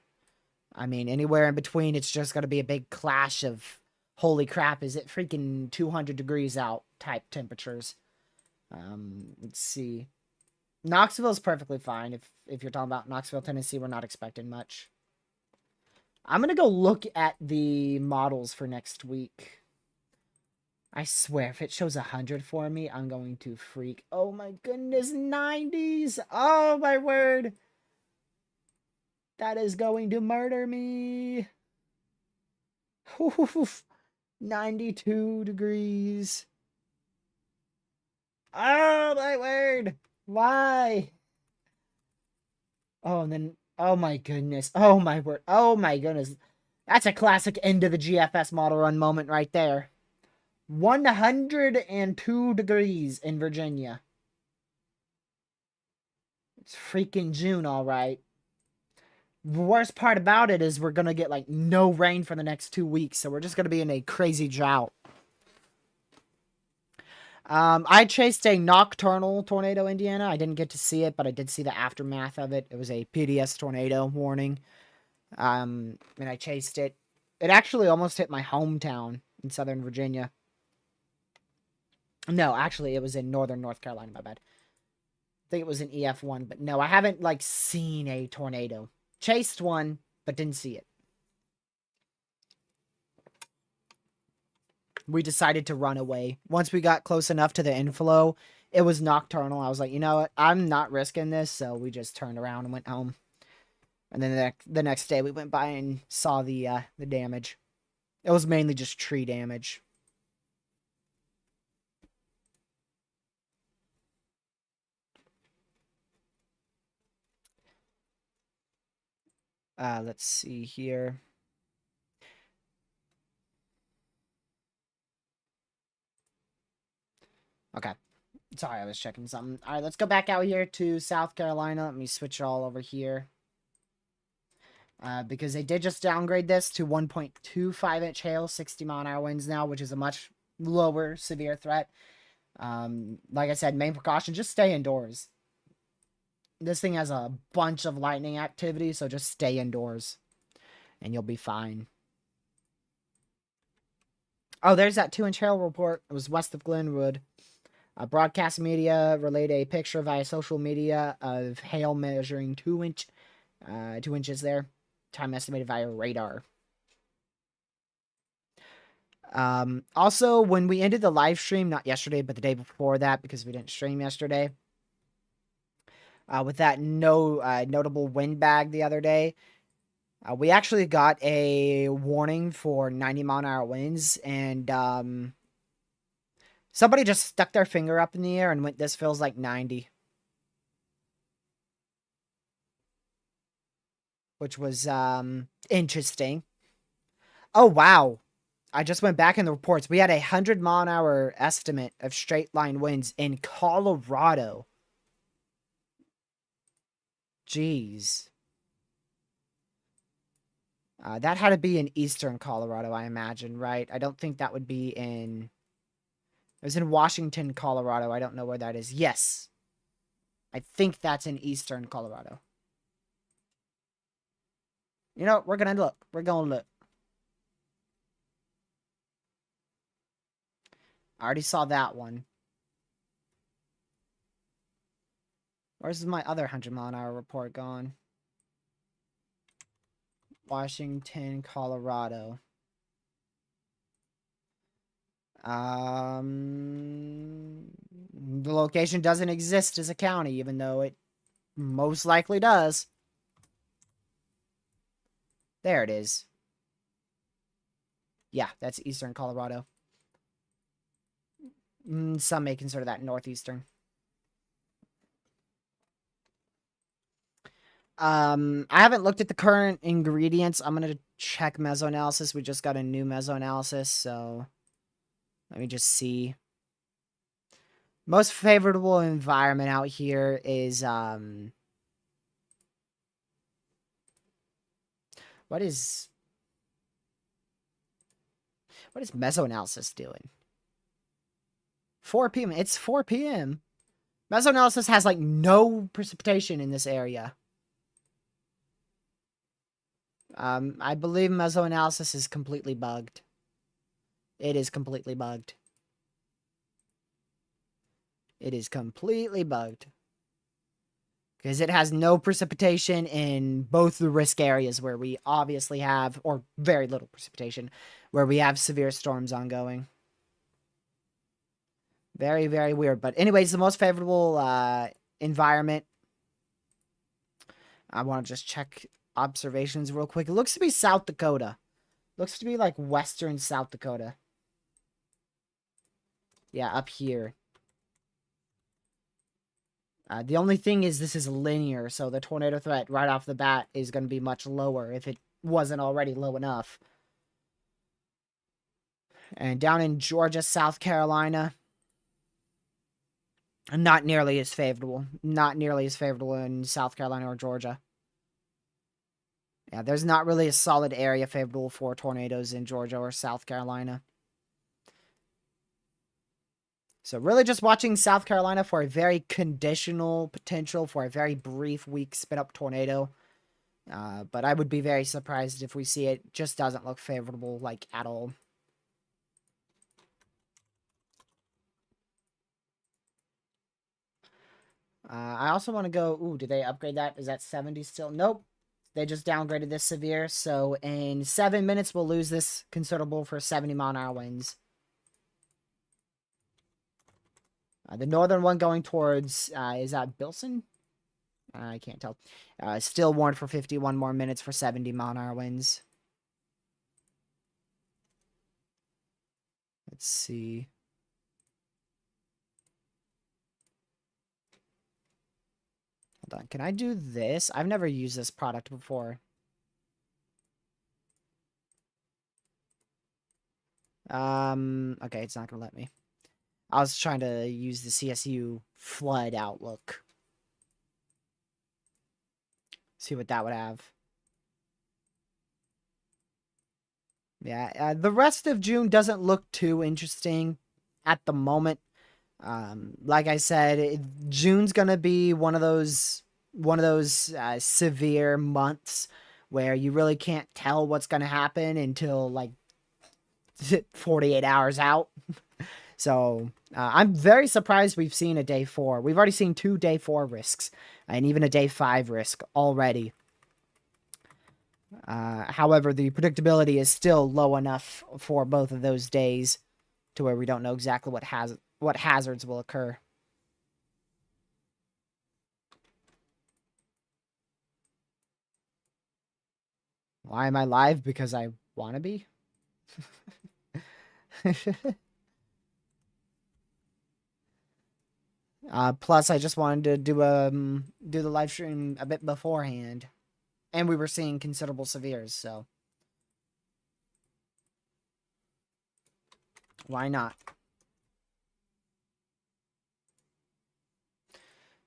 I mean, anywhere in between, it's just going to be a big clash of, holy crap, is it freaking 200 degrees out type temperatures. Let's see. Knoxville is perfectly fine. If you're talking about Knoxville, Tennessee, we're not expecting much. I'm going to go look at the models for next week. I swear, if it shows 100 for me, I'm going to freak. Oh my goodness, 90s! Oh my word! That is going to murder me! Oof, 92 degrees. Oh my word! Why? Oh, and then, oh my goodness. Oh my word. Oh my goodness. That's a classic end of the GFS model run moment right there. 102 degrees in Virginia. It's freaking June, all right. The worst part about it is we're going to get, like, no rain for the next 2 weeks, so we're just going to be in a crazy drought. I chased a nocturnal tornado, Indiana. I didn't get to see it, but I did see the aftermath of it. It was a PDS tornado warning. And I chased it. It actually almost hit my hometown in Southern Virginia. No, actually, it was in Northern North Carolina, my bad. I think it was an EF1, but no, I haven't, like, seen a tornado. Chased one, but didn't see it. We decided to run away. Once we got close enough to the inflow, it was nocturnal. I was like, you know what? I'm not risking this, so we just turned around and went home. And then the next day, we went by and saw the damage. It was mainly just tree damage. Let's see here. Okay. Sorry, I was checking something. All right, let's go back out here to South Carolina. Let me switch it all over here. Because they did just downgrade this to 1.25 inch hail, 60 mile an hour winds now, which is a much lower severe threat. Like I said, main precaution, just stay indoors. This thing has a bunch of lightning activity, so just stay indoors and you'll be fine. Oh, there's that 2-inch hail report. It was west of Glenwood. Broadcast media relayed a picture via social media of hail measuring 2 inches there. Time estimated via radar. Also, when we ended the live stream, not yesterday, but the day before that, because we didn't stream yesterday, with that notable windbag the other day, we actually got a warning for 90-mile-an-hour winds, and somebody just stuck their finger up in the air and went, "This feels like 90." Which was interesting. Oh, wow. I just went back in the reports. We had a 100-mile-an-hour estimate of straight line winds in Colorado. Jeez. That had to be in eastern Colorado, I imagine, right? I don't think that would be in... It was in Washington, Colorado. I don't know where that is. Yes. I think that's in eastern Colorado. You know, we're going to look. We're going to look. I already saw that one. Where's my other 100-mile-an-hour report gone? Washington, Colorado. The location doesn't exist as a county, even though it most likely does. There it is. Yeah, that's eastern Colorado. Some may consider that northeastern. I haven't looked at the current ingredients. I'm going to check mesoanalysis. We just got a new mesoanalysis, so let me just see. Most favorable environment out here is, what is mesoanalysis doing? 4 p.m. It's 4 p.m. Mesoanalysis has, like, no precipitation in this area. I believe mesoanalysis is completely bugged. It is completely bugged. It is completely bugged. Because it has no precipitation in both the risk areas where we obviously have, or very little precipitation, where we have severe storms ongoing. Very, very weird. But anyways, the most favorable environment. I want to just check observations real quick. It looks to be South Dakota. Looks to be like western South Dakota. Yeah, up here. The only thing is this is linear, so the tornado threat right off the bat is going to be much lower if it wasn't already low enough. And down in Georgia, South Carolina, not nearly as favorable. Not nearly as favorable in South Carolina or Georgia. Yeah, there's not really a solid area favorable for tornadoes in Georgia or South Carolina. So really just watching South Carolina for a very conditional potential for a very brief weak spin-up tornado. But I would be very surprised if we see it. Just doesn't look favorable, like, at all. I also want to go... Ooh, did they upgrade that? Is that 70 still? Nope. They just downgraded this severe. So in 7 minutes, we'll lose this considerable for 70-mile-an-hour winds. The northern one going towards... is that Bilson? I can't tell. Still warned for 51 more minutes for 70-mile-an-hour winds. Let's see. Hold on. Can I do this? I've never used this product before. Okay, it's not gonna let me. I was trying to use the CSU flood outlook. See what that would have. Yeah, the rest of June doesn't look too interesting at the moment. Like I said, June's gonna be one of those severe months where you really can't tell what's gonna happen until like 48 hours out. So I'm very surprised we've seen a day 4. We've already seen 2 day 4 risks and even a day 5 risk already. However, the predictability is still low enough for both of those days to where we don't know exactly what hazards will occur. Why am I live? Because I want to be. Plus, I just wanted to do the live stream a bit beforehand, and we were seeing considerable severes, so why not?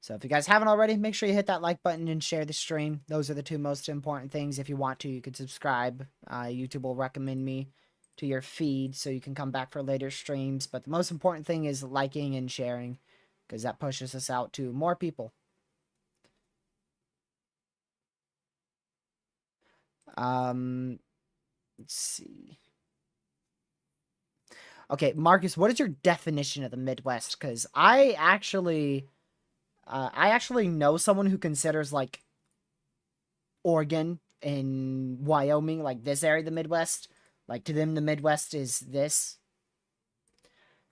So if you guys haven't already, make sure you hit that like button and share the stream. Those are the 2 most important things. If you want to, you can subscribe. YouTube will recommend me to your feed so you can come back for later streams. But the most important thing is liking and sharing, because that pushes us out to more people. Let's see. Okay, Marcus, what is your definition of the Midwest? Because I actually know someone who considers like Oregon and Wyoming, like this area, the Midwest. Like to them, the Midwest is this.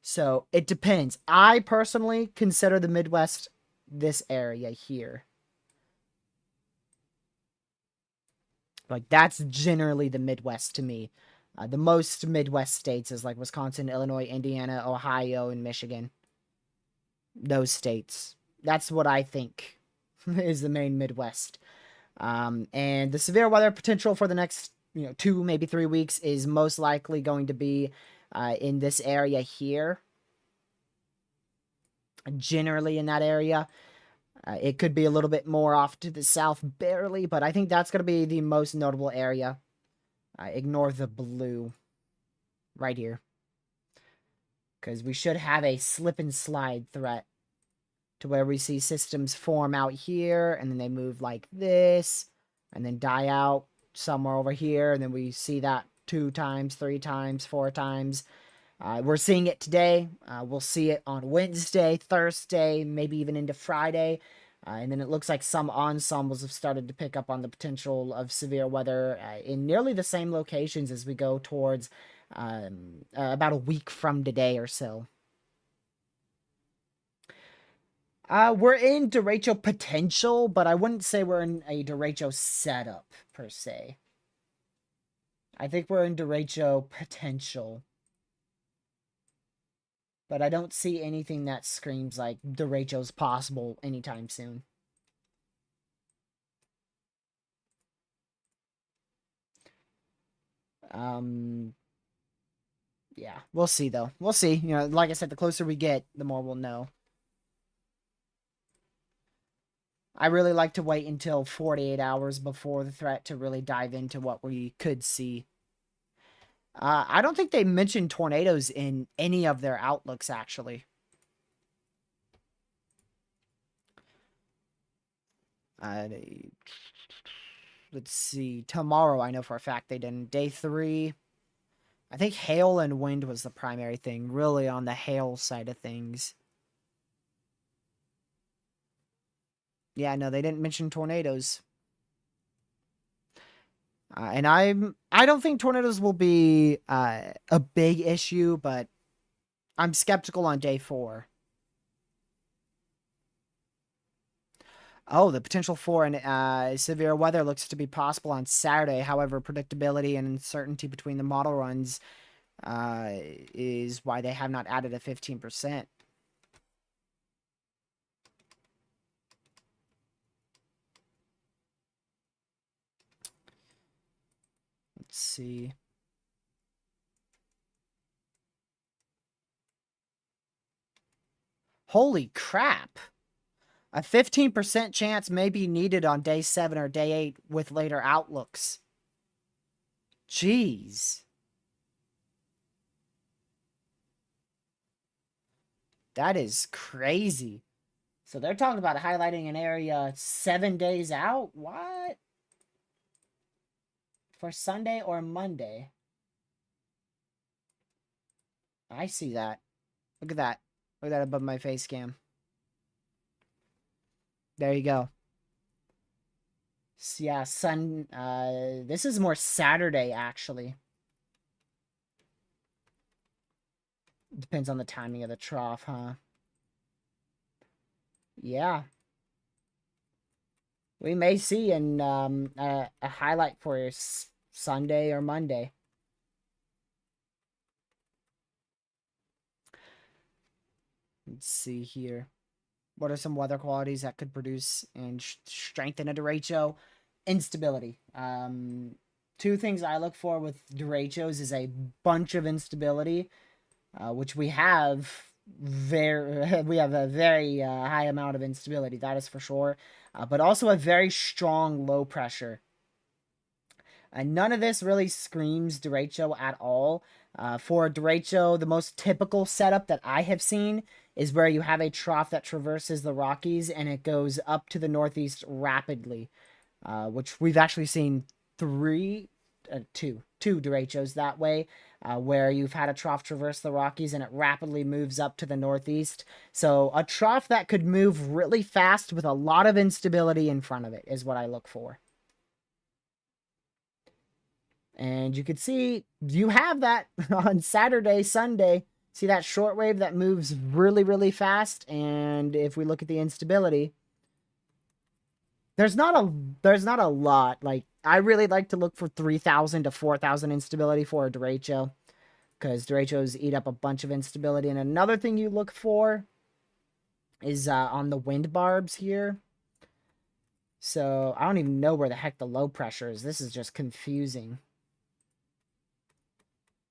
So it depends. I personally consider the Midwest this area here. Like that's generally the Midwest to me. The most Midwest states is like Wisconsin, Illinois, Indiana, Ohio, and Michigan. Those states. That's what I think is the main Midwest. And the severe weather potential for the next 2, maybe 3 weeks is most likely going to be in this area here. Generally in that area. It could be a little bit more off to the south, barely, but I think that's going to be the most notable area. Ignore the blue right here. Because we should have a slip and slide threat to where we see systems form out here, and then they move like this, and then die out somewhere over here, and then we see that 2 times, 3 times, 4 times. We're seeing it today. We'll see it on Wednesday, Thursday, maybe even into Friday. And then it looks like some ensembles have started to pick up on the potential of severe weather in nearly the same locations as we go towards about a week from today or so. We're in derecho potential, but I wouldn't say we're in a derecho setup, per se. I think we're in derecho potential. But I don't see anything that screams like derecho's possible anytime soon. Yeah, we'll see, though. We'll see. Like I said, the closer we get, the more we'll know. I really like to wait until 48 hours before the threat to really dive into what we could see. I don't think they mentioned tornadoes in any of their outlooks, actually. Let's see. Tomorrow, I know for a fact they didn't. Day 3, I think hail and wind was the primary thing, really on the hail side of things. Yeah, no, they didn't mention tornadoes. And I don't think tornadoes will be a big issue, but I'm skeptical on day 4. Oh, the potential for severe weather looks to be possible on Saturday. However, predictability and uncertainty between the model runs is why they have not added a 15%. Let's see. Holy crap. A 15% chance may be needed on day 7 or day 8 with later outlooks. Jeez. That is crazy. So they're talking about highlighting an area 7 days out? What? For Sunday or Monday? I see that. Look at that. Look at that above my face cam. There you go. So yeah, this is more Saturday, actually. Depends on the timing of the trough, huh? Yeah. We may see a highlight for Sunday or Monday. Let's see here. What are some weather qualities that could produce and strengthen a derecho? Instability. Two things I look for with derechos is a bunch of instability, which we have we have a very high amount of instability, that is for sure, but also a very strong low pressure. None of this really screams derecho at all. For derecho, the most typical setup that I have seen is where you have a trough that traverses the Rockies and it goes up to the northeast rapidly, which we've actually seen two derechos that way, where you've had a trough traverse the Rockies and it rapidly moves up to the northeast. So a trough that could move really fast with a lot of instability in front of it is what I look for. And you could see you have that on Saturday, Sunday. See that shortwave that moves really, really fast. And if we look at the instability, there's not a lot. Like, I really like to look for 3,000 to 4,000 instability for a derecho, because derechos eat up a bunch of instability. And another thing you look for is on the wind barbs here. So I don't even know where the heck the low pressure is. This is just confusing.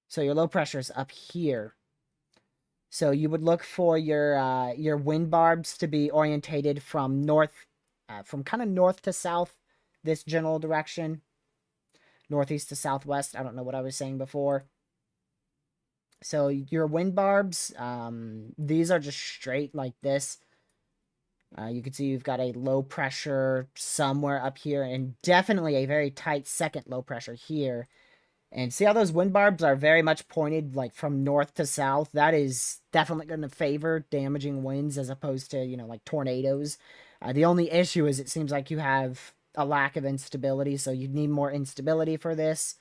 So your low pressure is up here. So you would look for your wind barbs to be orientated from from kind of north to south, this general direction, northeast to southwest. I don't know what I was saying before. So your wind barbs, these are just straight like this. You can see you've got a low pressure somewhere up here, and definitely a very tight second low pressure here. And see how those wind barbs are very much pointed like from north to south? That is definitely going to favor damaging winds as opposed to, like tornadoes. The only issue is it seems like you have a lack of instability, so you need more instability for this.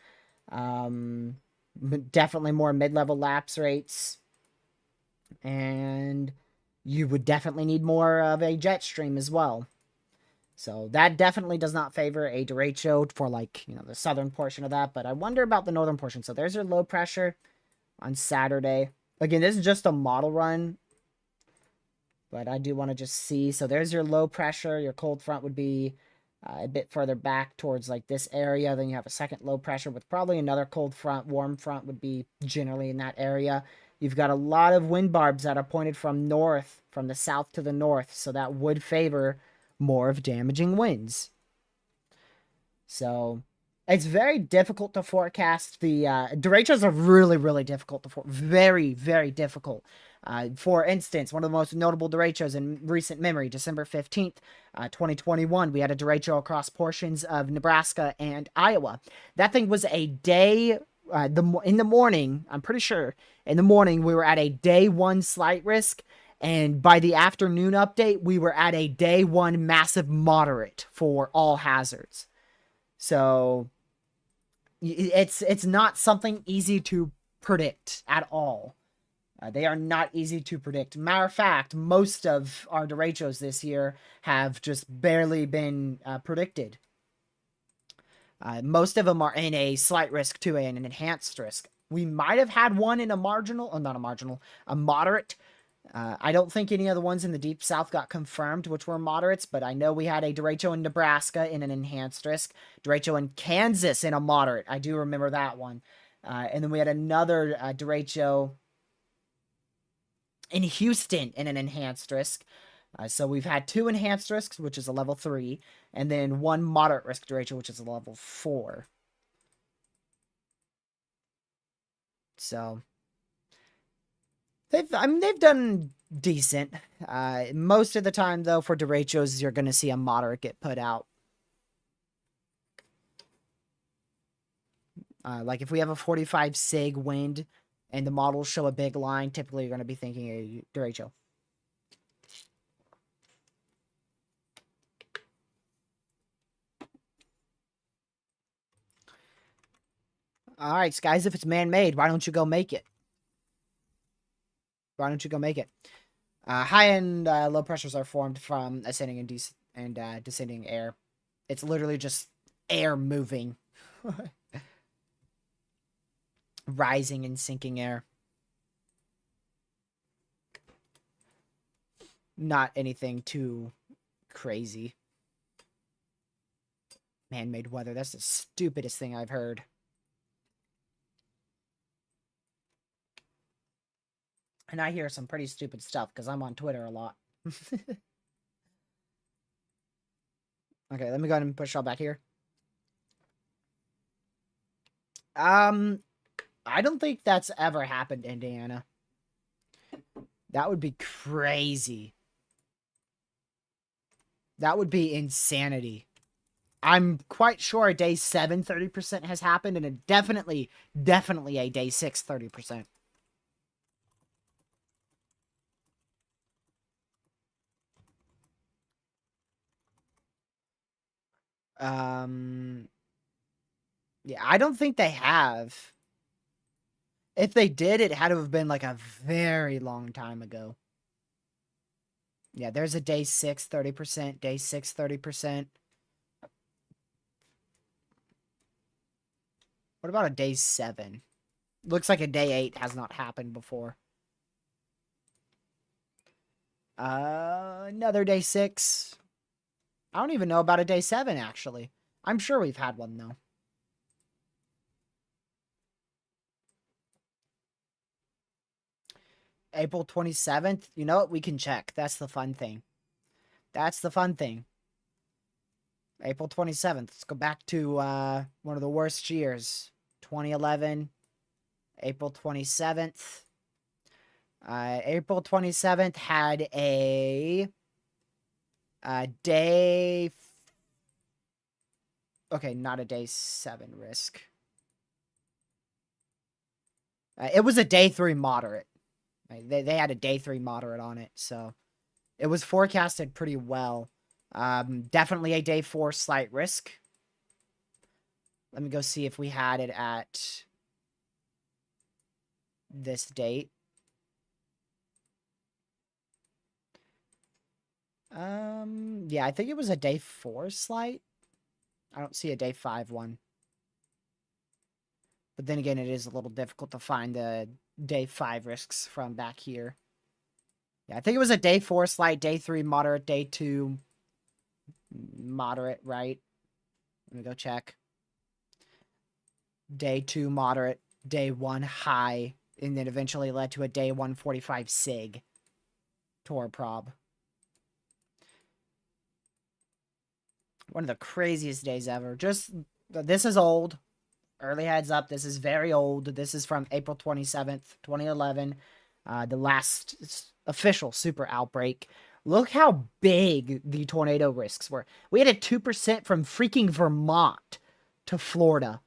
Definitely more mid-level lapse rates. And you would definitely need more of a jet stream as well. So that definitely does not favor a derecho for, like, the southern portion of that. But I wonder about the northern portion. So there's your low pressure on Saturday. Again, this is just a model run, but I do want to just see. So there's your low pressure. Your cold front would be a bit further back towards like this area. Then you have a second low pressure with probably another cold front. Warm front would be generally in that area. You've got a lot of wind barbs that are pointed from north, from the south to the north. So that would favor more of damaging winds. So it's very difficult to forecast. The derechos are really, really difficult to forecast. Very, very difficult. For instance, one of the most notable derechos in recent memory, December 15th, 2021, we had a derecho across portions of Nebraska and Iowa. That thing was a day, in the morning, I'm pretty sure, in the morning, we were at a day 1 slight risk. And by the afternoon update, we were at a day 1 massive moderate for all hazards. So it's not something easy to predict at all. They are not easy to predict. Matter of fact, most of our derechos this year have just barely been predicted. Most of them are in a slight risk to an enhanced risk. We might have had one in a moderate. I don't think any of the ones in the Deep South got confirmed, which were moderates, but I know we had a derecho in Nebraska in an enhanced risk, derecho in Kansas in a moderate. I do remember that one. And then we had another derecho in Houston in an enhanced risk. So we've had 2 enhanced risks, which is a level 3, and then 1 moderate risk derecho, which is a level 4. So they've done decent. Most of the time, though, for derechos, you're going to see a moderate get put out. Like if we have a 45 sig wind and the models show a big line, typically you're going to be thinking a derecho. All right, guys, if it's man-made, why don't you go make it? Why don't you go make it? High and low pressures are formed from ascending and descending air. It's literally just air moving. Rising and sinking air. Not anything too crazy. Man-made weather. That's the stupidest thing I've heard. And I hear some pretty stupid stuff because I'm on Twitter a lot. Okay, let me go ahead and push y'all back here. I don't think that's ever happened, Indiana. That would be crazy. That would be insanity. I'm quite sure a day 7 30% has happened, and it definitely a day 6 30%. Yeah, I don't think they have. If they did, it had to have been like a very long time ago. Yeah, there's a day 6 30%, day 6 30%. What about a day 7? Looks like a day 8 has not happened before. Another day 6. I don't even know about a day 7, actually. I'm sure we've had one, though. April 27th? You know what? We can check. That's the fun thing. That's the fun thing. April 27th. Let's go back to one of the worst years. 2011. April 27th. April 27th had a day... Okay, not a day 7 risk. It was a day 3 moderate. They had a day 3 moderate on it, so it was forecasted pretty well. Definitely a day 4 slight risk. Let me go see if we had it at this date. Yeah, I think it was a day 4 slight. I don't see a day 5 one. But then again, it is a little difficult to find the day 5 risks from back here. Yeah, I think it was a day 4 slight, day 3 moderate, day 2 moderate, right? Let me go check. Day 2 moderate, day 1 high, and then eventually led to a day 145 sig Tor prob. One of the craziest days ever. Just, this is old. Early heads up, this is very old. This is from April 27th, 2011. The last official super outbreak. Look how big the tornado risks were. We had a 2% from freaking Vermont to Florida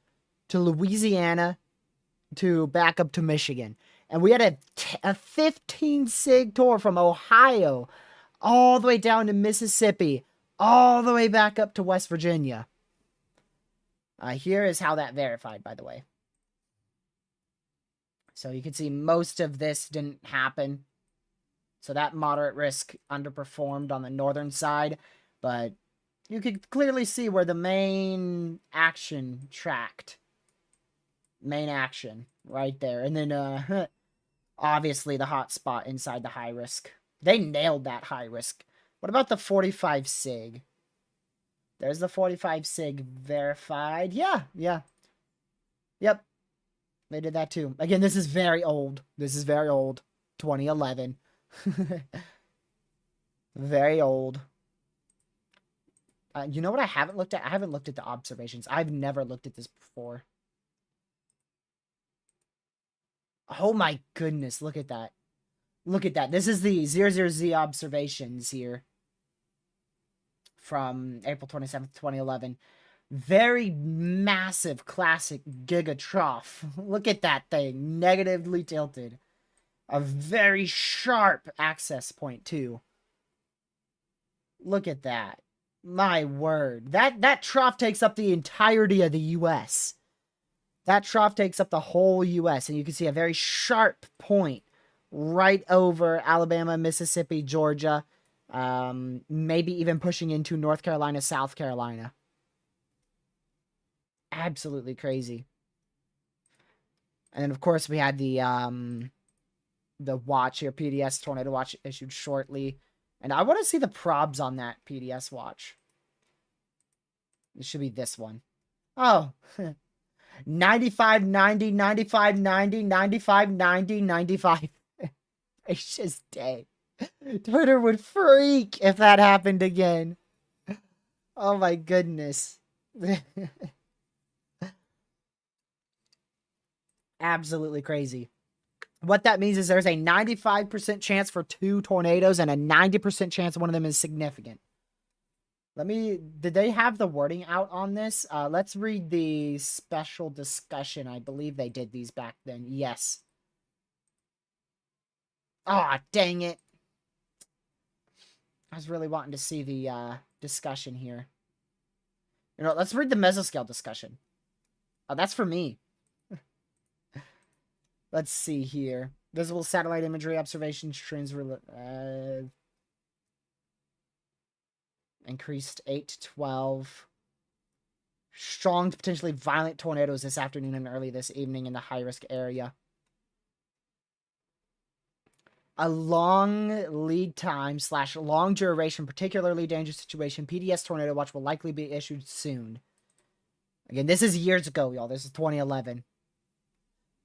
to Louisiana to back up to Michigan. And we had a 15 sig Tor from Ohio all the way down to Mississippi, all the way back up to West Virginia. Here is how that verified, by the way. So you can see most of this didn't happen. So that moderate risk underperformed on the northern side, but you could clearly see where the main action tracked. Main action right there. And then obviously the hot spot inside the high risk. They nailed that high risk. What about the 45 sig? There's the 45 sig verified. Yeah. Yep. They did that too. Again, this is very old. 2011. Very old. You know what I haven't looked at? I haven't looked at the observations. I've never looked at this before. Oh my goodness, look at that. Look at that. This is the 00Z observations here from April 27th, 2011. Very massive classic Giga Trough. Look at that thing. Negatively tilted. A very sharp access point, too. Look at that. My word. That trough takes up the entirety of the U.S. That trough takes up the whole U.S. And you can see a very sharp point right over Alabama, Mississippi, Georgia. Maybe even pushing into North Carolina, South Carolina. Absolutely crazy. And then, of course, we had the watch here, PDS Tornado Watch issued shortly. And I want to see the probs on that PDS watch. It should be this one. Oh. 95, 90, 95, 90, 95, 90, 95. It's just day. Twitter would freak if that happened again. Oh my goodness. Absolutely crazy. What that means is there's a 95% chance for 2 tornadoes and a 90% chance one of them is significant. Did they have the wording out on this? Let's read the special discussion. I believe they did these back then. Yes. Aw, dang it. I was really wanting to see the discussion here. You know, let's read the mesoscale discussion. Oh, that's for me. Let's see here. Visible satellite imagery observations trends increased 8 to 12. Strong to potentially violent tornadoes this afternoon and early this evening in the high-risk area. A long lead time / long duration, particularly dangerous situation, PDS Tornado Watch will likely be issued soon. Again, this is years ago, y'all. This is 2011.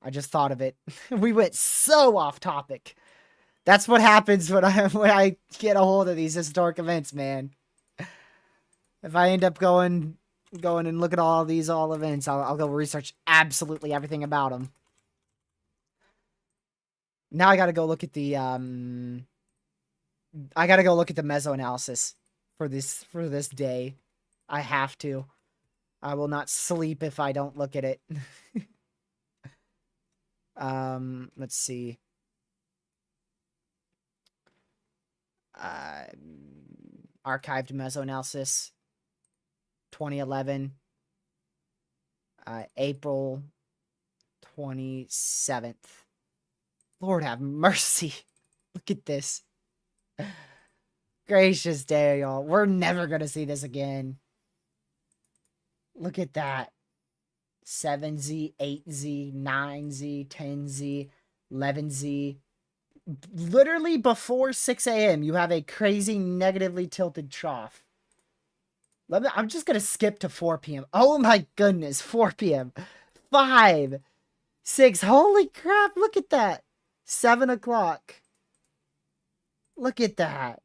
I just thought of it. We went so off topic. That's what happens when I get a hold of these historic events, man. If I end up going and look at all these events, I'll go research absolutely everything about them. Now I gotta go look at the meso analysis for this day. I have to. I will not sleep if I don't look at it. Let's see. Archived mesoanalysis 2011, April 27th. Lord have mercy. Look at this. Gracious day, y'all. We're never gonna see this again. Look at that. 7Z, 8Z, 9Z, 10Z, 11Z. Literally before 6 a.m., you have a crazy negatively tilted trough. I'm just going to skip to 4 p.m. Oh my goodness, 4 p.m. 5, 6. Holy crap, look at that. 7 o'clock. Look at that.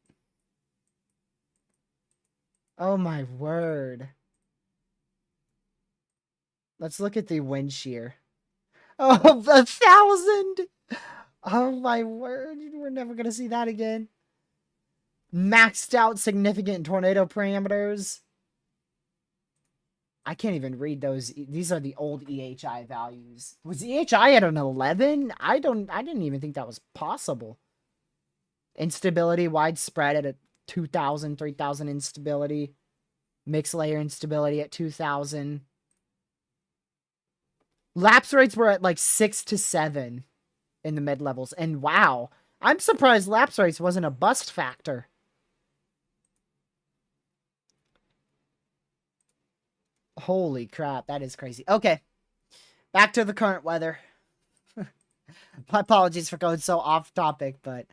Oh my word. Let's look at the wind shear. Oh, 1,000! Oh my word, we're never gonna see that again. Maxed out significant tornado parameters. I can't even read those. These are the old EHI values. Was EHI at an 11? I didn't even think that was possible. Instability widespread at a 2,000, 3,000 instability. Mixed layer instability at 2,000. Lapse rates were at like 6 to 7 in the mid-levels. And wow, I'm surprised lapse rates wasn't a bust factor. Holy crap, that is crazy. Okay, back to the current weather. My apologies for going so off topic, but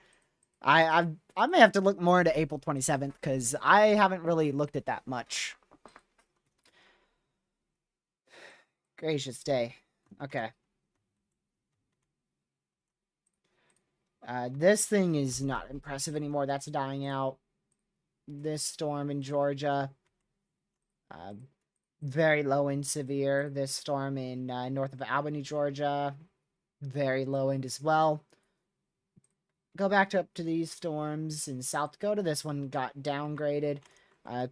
I may have to look more into April 27th because I haven't really looked at that much. Gracious day. Okay. This thing is not impressive anymore. That's dying out. This storm in Georgia. Very low and severe. This storm in north of Albany, Georgia. Very low end as well. go back up to these storms in South Dakota. This one got downgraded.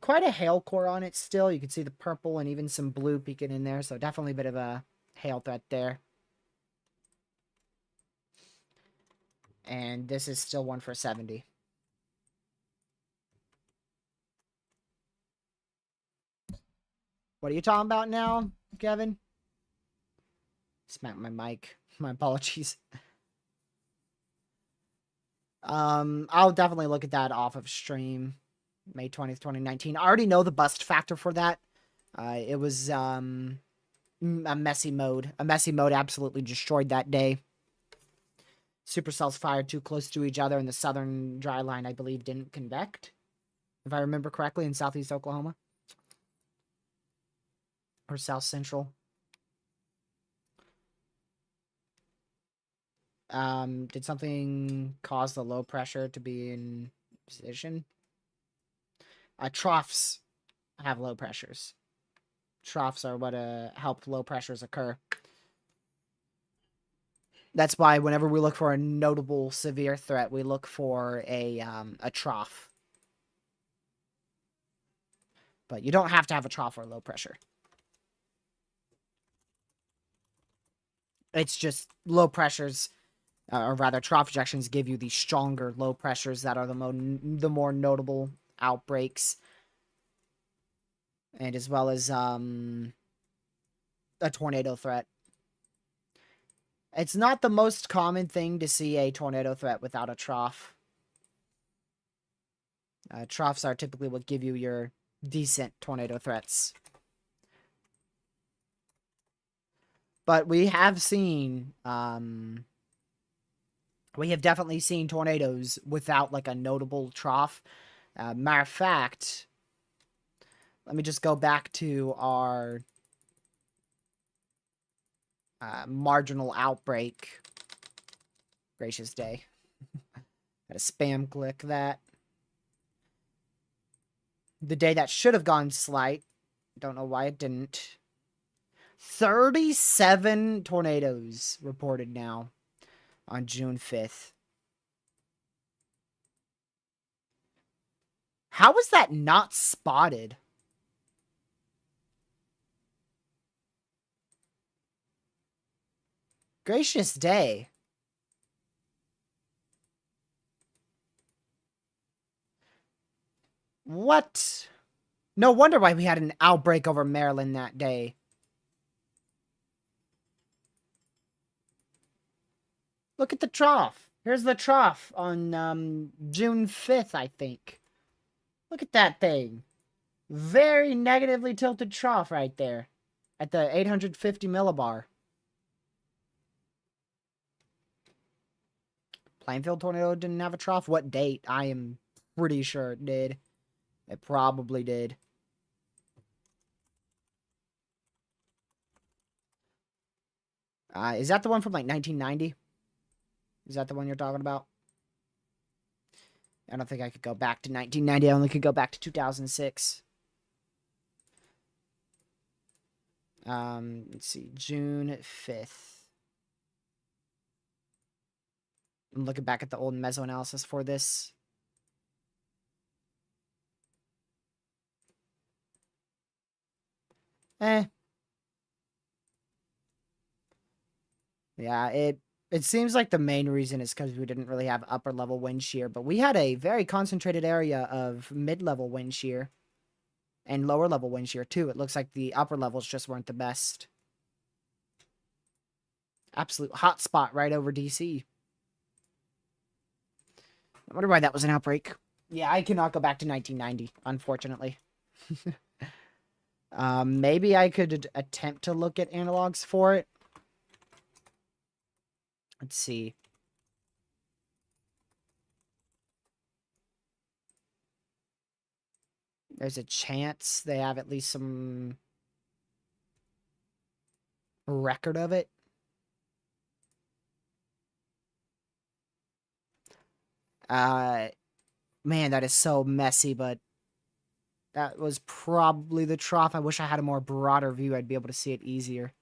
Quite a hail core on it still. You can see the purple and even some blue peeking in there. So definitely a bit of a hail threat there. And this is still one for 70. What are you talking about now, Kevin? Smack my mic. My apologies. I'll definitely look at that off of stream. May 20th, 2019. I already know the bust factor for that. It was a messy mode. A messy mode absolutely destroyed that day. Supercells fired too close to each other, and the southern dry line, I believe, didn't convect. If I remember correctly, in southeast Oklahoma. Or south central. Did something cause the low pressure to be in position? Troughs have low pressures. Troughs are what help low pressures occur. That's why whenever we look for a notable severe threat, we look for a trough. But you don't have to have a trough or low pressure. It's just low pressures, or rather trough ejections, give you the stronger low pressures that are the more notable outbreaks. And as well as a tornado threat. It's not the most common thing to see a tornado threat without a trough. Troughs are typically what give you your decent tornado threats. But we have seen, we have definitely seen tornadoes without like a notable trough. Matter of fact, let me just go back to our marginal outbreak. Gracious day. Had to spam click that. The day that should have gone slight. Don't know why it didn't. 37 tornadoes reported now on June 5th. How was that not spotted? Gracious day. What? No wonder why we had an outbreak over Maryland that day. Look at the trough. Here's the trough on June 5th, I think. Look at that thing. Very negatively tilted trough right there. At the 850 millibar. Plainfield tornado didn't have a trough. What date? I am pretty sure it did. It probably did. Is that the one from like 1990? Is that the one you're talking about? I don't think I could go back to 1990. I only could go back to 2006. Let's see. June 5th. I'm looking back at the old mesoanalysis for this. Yeah, it seems like the main reason is because we didn't really have upper level wind shear, but we had a very concentrated area of mid-level wind shear and lower level wind shear too. It looks like the upper levels just weren't the best. Absolute hot spot right over DC. I wonder why that was an outbreak. Yeah, I cannot go back to 1990, unfortunately. Maybe I could attempt to look at analogs for it. Let's see. There's a chance they have at least some record of it. Man, that is so messy, but that was probably the trough. I wish I had a more broader view. I'd be able to see it easier.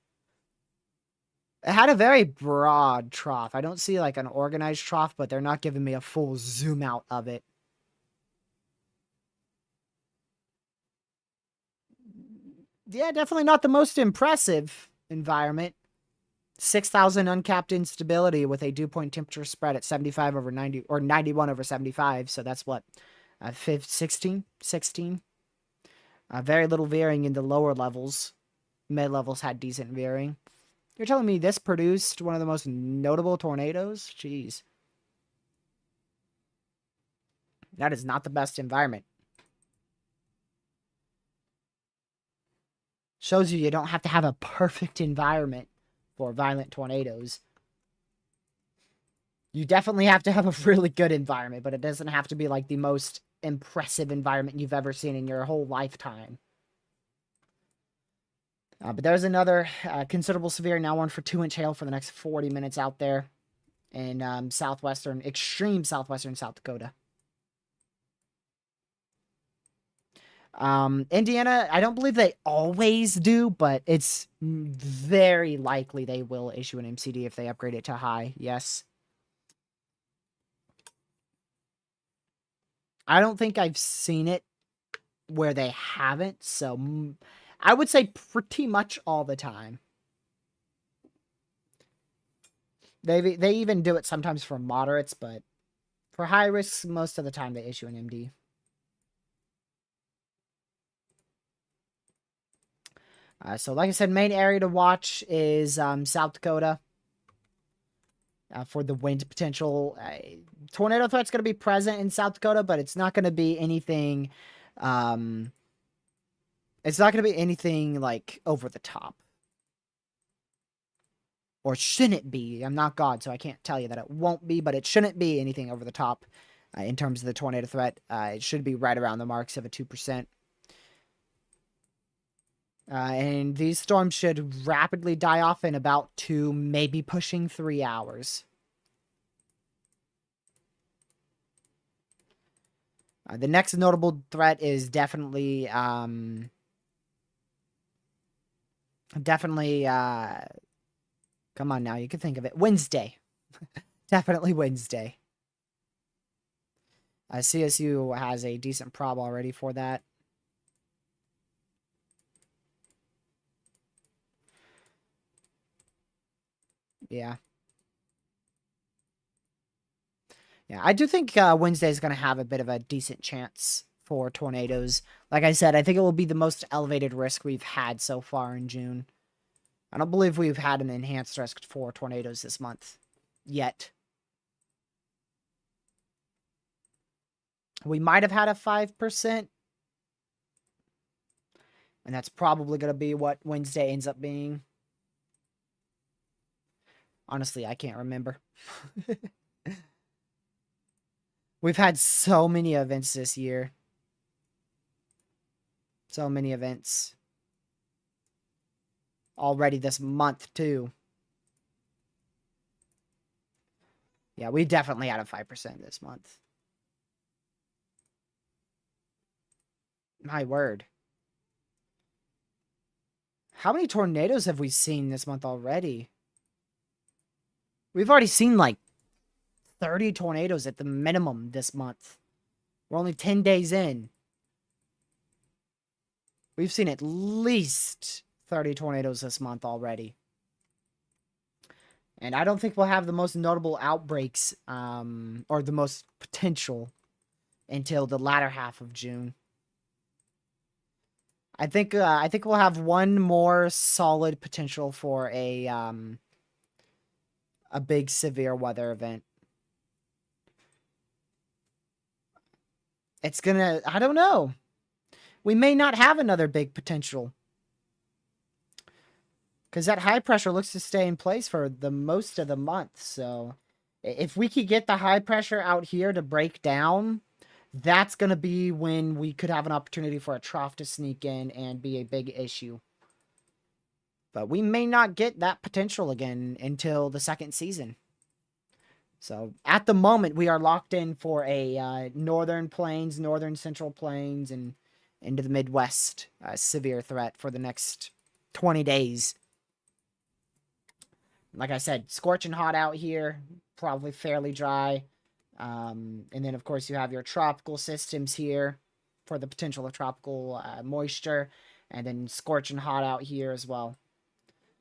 It had a very broad trough. I don't see like an organized trough, but they're not giving me a full zoom out of it. Yeah, definitely not the most impressive environment. 6,000 uncapped instability with a dew point temperature spread at 75 over 90 or 91 over 75. So that's what, 16? 16. Very little veering in the lower levels. Mid levels had decent veering. You're telling me this produced one of the most notable tornadoes? Jeez. That is not the best environment. Shows you don't have to have a perfect environment for violent tornadoes. You definitely have to have a really good environment, but it doesn't have to be like the most impressive environment you've ever seen in your whole lifetime. But there's another considerable severe now one for 2-inch hail for the next 40 minutes out there in extreme southwestern South Dakota. Indiana, I don't believe they always do, but it's very likely they will issue an MCD if they upgrade it to high. Yes. I don't think I've seen it where they haven't, so I would say pretty much all the time. They even do it sometimes for moderates, but for high risks, most of the time they issue an MD. So like I said, main area to watch is South Dakota. For the wind potential. Tornado threat's going to be present in South Dakota, but it's not going to be anything. It's not going to be anything like over the top. Or shouldn't be. I'm not God, so I can't tell you that it won't be, but it shouldn't be anything over the top in terms of the tornado threat. It should be right around the marks of a 2%. And these storms should rapidly die off in about 2, maybe pushing 3 hours. The next notable threat is definitely, come on now, you can think of it. Wednesday. Definitely Wednesday. CSU has a decent prob already for that. Yeah. Yeah, I do think Wednesday is going to have a bit of a decent chance for tornadoes. Like I said, I think it will be the most elevated risk we've had so far in June. I don't believe we've had an enhanced risk for tornadoes this month yet. We might have had a 5%. And that's probably going to be what Wednesday ends up being. Honestly, I can't remember. We've had so many events this year. So many events. Already this month, too. Yeah, we definitely had a 5% this month. My word. How many tornadoes have we seen this month already? We've already seen like 30 tornadoes at the minimum this month. We're only 10 days in. We've seen at least 30 tornadoes this month already. And I don't think we'll have the most notable outbreaks, or the most potential, until the latter half of June. I think we'll have one more solid potential for a big severe weather event. It's gonna, I don't know. We may not have another big potential. Because that high pressure looks to stay in place for the most of the month. So if we could get the high pressure out here to break down, that's going to be when we could have an opportunity for a trough to sneak in and be a big issue. But we may not get that potential again until the second season. So at the moment, we are locked in for a northern plains, northern central plains, and into the Midwest severe threat for the next 20 days. Like I said, scorching hot out here, probably fairly dry. And then, of course, you have your tropical systems here for the potential of tropical moisture, and then scorching hot out here as well.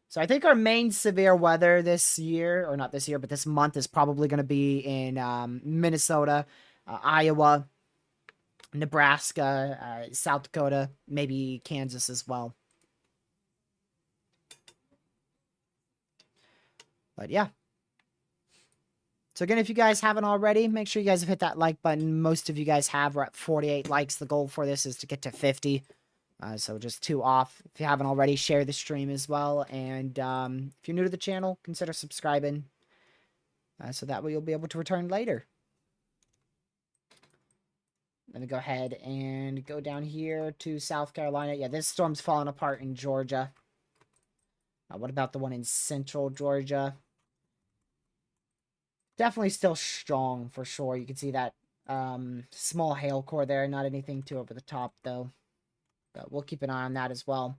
So I think our main severe weather this year, or not this year, but this month is probably going to be in Minnesota, Iowa, Nebraska, South Dakota, maybe Kansas as well. But yeah. So again, if you guys haven't already, make sure you guys have hit that like button. Most of you guys have. We're at 48 likes. The goal for this is to get to 50. So just 2 off. If you haven't already, share the stream as well. And if you're new to the channel, consider subscribing. So that way you'll be able to return later. Let me go ahead and go down here to South Carolina. Yeah, this storm's falling apart in Georgia. What about the one in central Georgia? Definitely still strong for sure. You can see that small hail core there. Not anything too over the top though. But we'll keep an eye on that as well.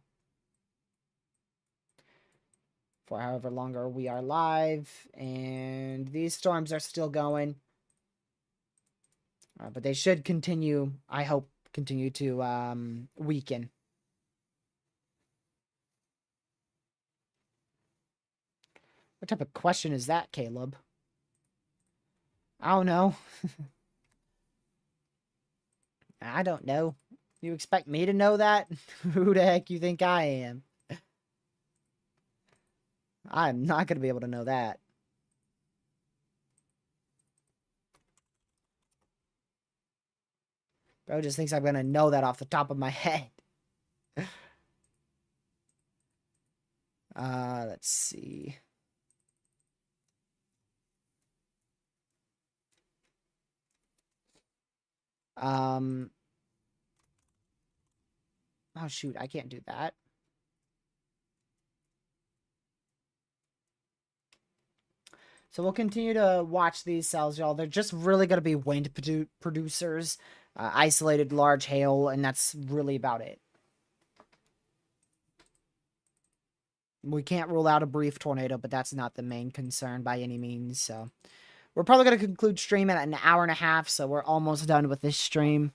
For however longer we are live. And these storms are still going. But they should continue, I hope, continue to weaken. What type of question is that, Caleb? I don't know. I don't know. You expect me to know that? Who the heck you think I am? I'm not going to be able to know that. Bro just thinks I'm going to know that off the top of my head. Let's see. Oh, shoot. I can't do that. So we'll continue to watch these cells, y'all. They're just really going to be wind producers, isolated large hail, and that's really about it. We can't rule out a brief tornado, but that's not the main concern by any means. So we're probably going to conclude stream at an hour and a half, so we're almost done with this stream.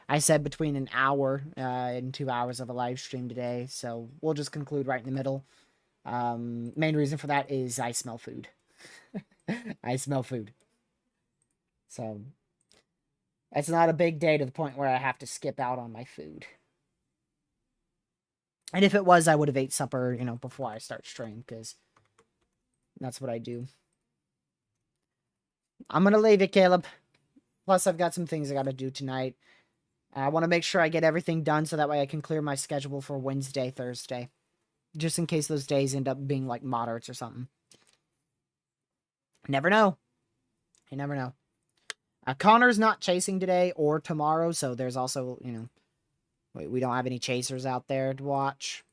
I said between an hour and 2 hours of a live stream today, so we'll just conclude right in the middle. Main reason for that is I smell food. I smell food. So that's not a big day to the point where I have to skip out on my food. And if it was, I would have ate supper, you know, before I start stream, because that's what I do. I'm going to leave it, Caleb. Plus, I've got some things I got to do tonight. I want to make sure I get everything done so that way I can clear my schedule for Wednesday, Thursday. Just in case those days end up being like moderates or something. Never know. You never know. Connor's not chasing today or tomorrow, so there's also, you know, we don't have any chasers out there to watch.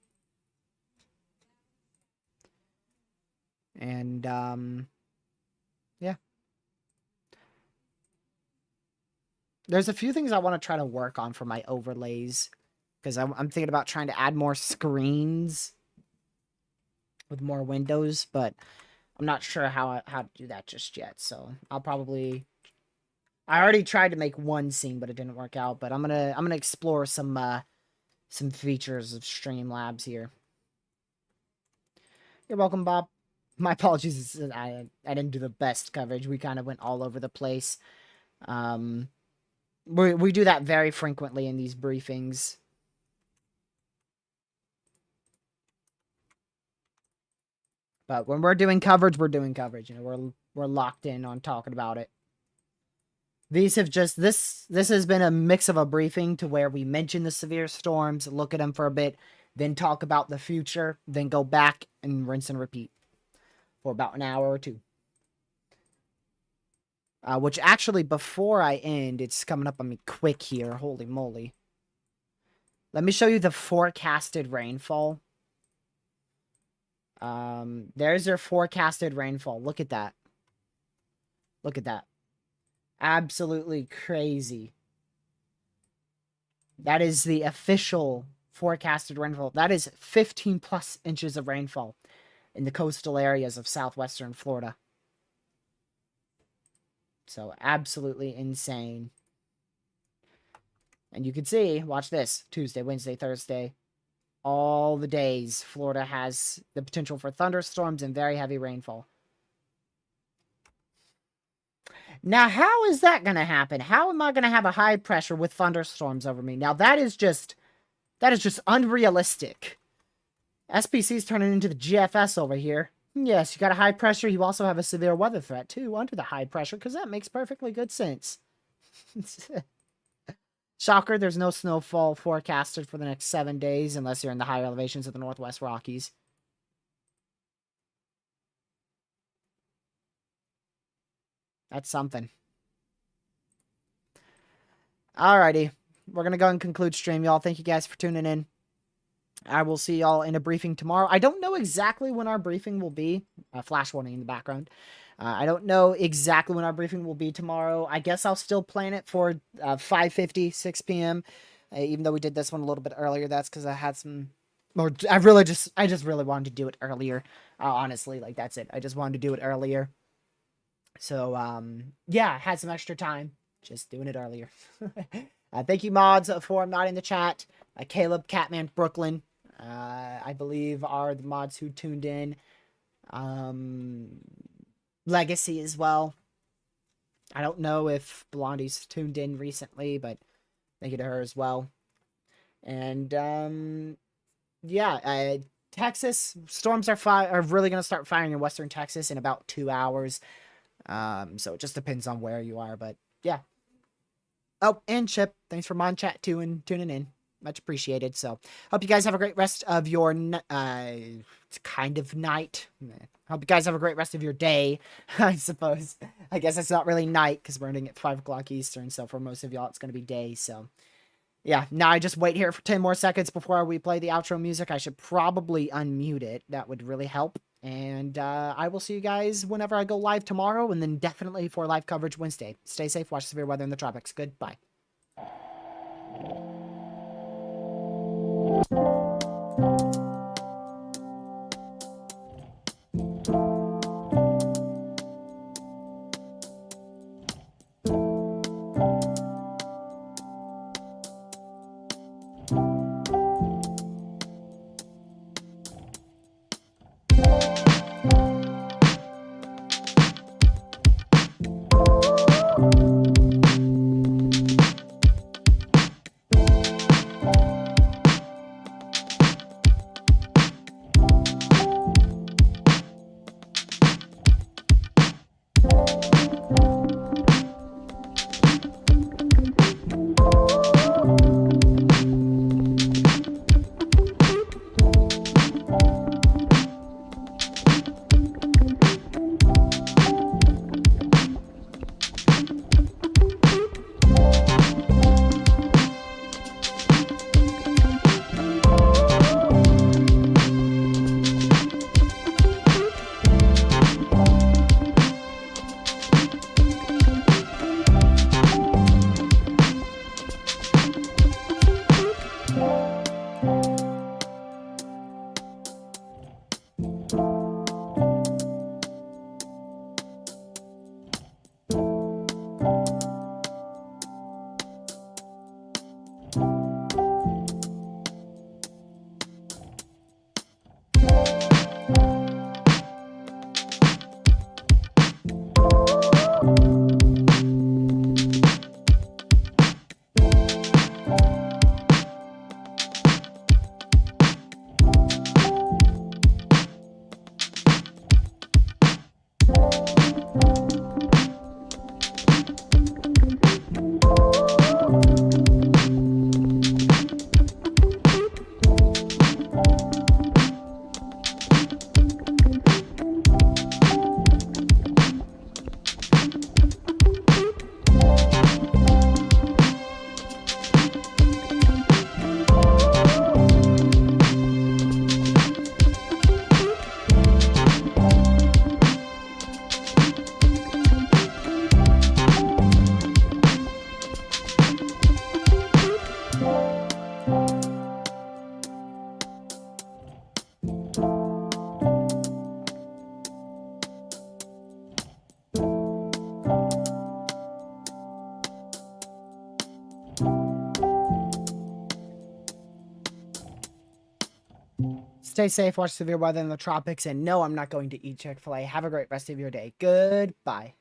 And, yeah. There's a few things I want to try to work on for my overlays. Because I'm thinking about trying to add more screens with more windows, but I'm not sure how to do that just yet. So I'll probably... I already tried to make one scene, but it didn't work out. But I'm gonna explore some features of Streamlabs here. You're welcome, Bob. My apologies. I didn't do the best coverage. We kind of went all over the place. We do that very frequently in these briefings. But when we're doing coverage, we're doing coverage. You know, we're locked in on talking about it. These have just, this has been a mix of a briefing to where we mention the severe storms, look at them for a bit, then talk about the future, then go back and rinse and repeat for about an hour or two. Which actually, before I end, it's coming up on me quick here. Holy moly. Let me show you the forecasted rainfall. There's your forecasted rainfall. Look at that. Look at that. Absolutely crazy. That is the official forecasted rainfall. That is 15 plus inches of rainfall. in the coastal areas of southwestern Florida. So absolutely insane. And you can see, watch this, Tuesday, Wednesday, Thursday, all the days Florida has the potential for thunderstorms and very heavy rainfall. Now, how is that going to happen? How am I going to have a high pressure with thunderstorms over me? Now, that is just unrealistic. SPC's turning into the GFS over here. Yes, you got a high pressure. You also have a severe weather threat, too, under the high pressure, because that makes perfectly good sense. Shocker, there's no snowfall forecasted for the next 7 days, unless you're in the higher elevations of the Northwest Rockies. That's something. Alrighty. We're going to go and conclude stream, y'all. Thank you guys for tuning in. I will see y'all in a briefing tomorrow. I don't know exactly when our briefing will be. Flash warning in the background. I don't know exactly when our briefing will be tomorrow. I guess I'll still plan it for 5:50, 6 p.m. Even though we did this one a little bit earlier. That's because I had some... Or I just really wanted to do it earlier. Honestly, like, that's it. I just wanted to do it earlier. So, yeah, I had some extra time. Just doing it earlier. Thank you, mods, for not in the chat. Caleb, Catman, Brooklyn, I believe are the mods who tuned in. Legacy as well. I don't know if Blondie's tuned in recently, but thank you to her as well. And, yeah, Texas, storms are really going to start firing in western Texas in about 2 hours. So it just depends on where you are, but yeah. Oh, and Chip, thanks for mod chat too and tuning in. Much appreciated. So, hope you guys have a great rest of your kind of night. Hope you guys have a great rest of your day, I suppose. I guess it's not really night because we're ending at 5 o'clock Eastern. So, for most of y'all, it's going to be day. So, yeah. Now, I just wait here for 10 more seconds before we play the outro music. I should probably unmute it. That would really help. And I will see you guys whenever I go live tomorrow, and then definitely for live coverage Wednesday. Stay safe, watch severe weather in the tropics. Goodbye. Stay safe, watch severe weather in the tropics, and no, I'm not going to eat Chick-fil-A. Have a great rest of your day. Goodbye.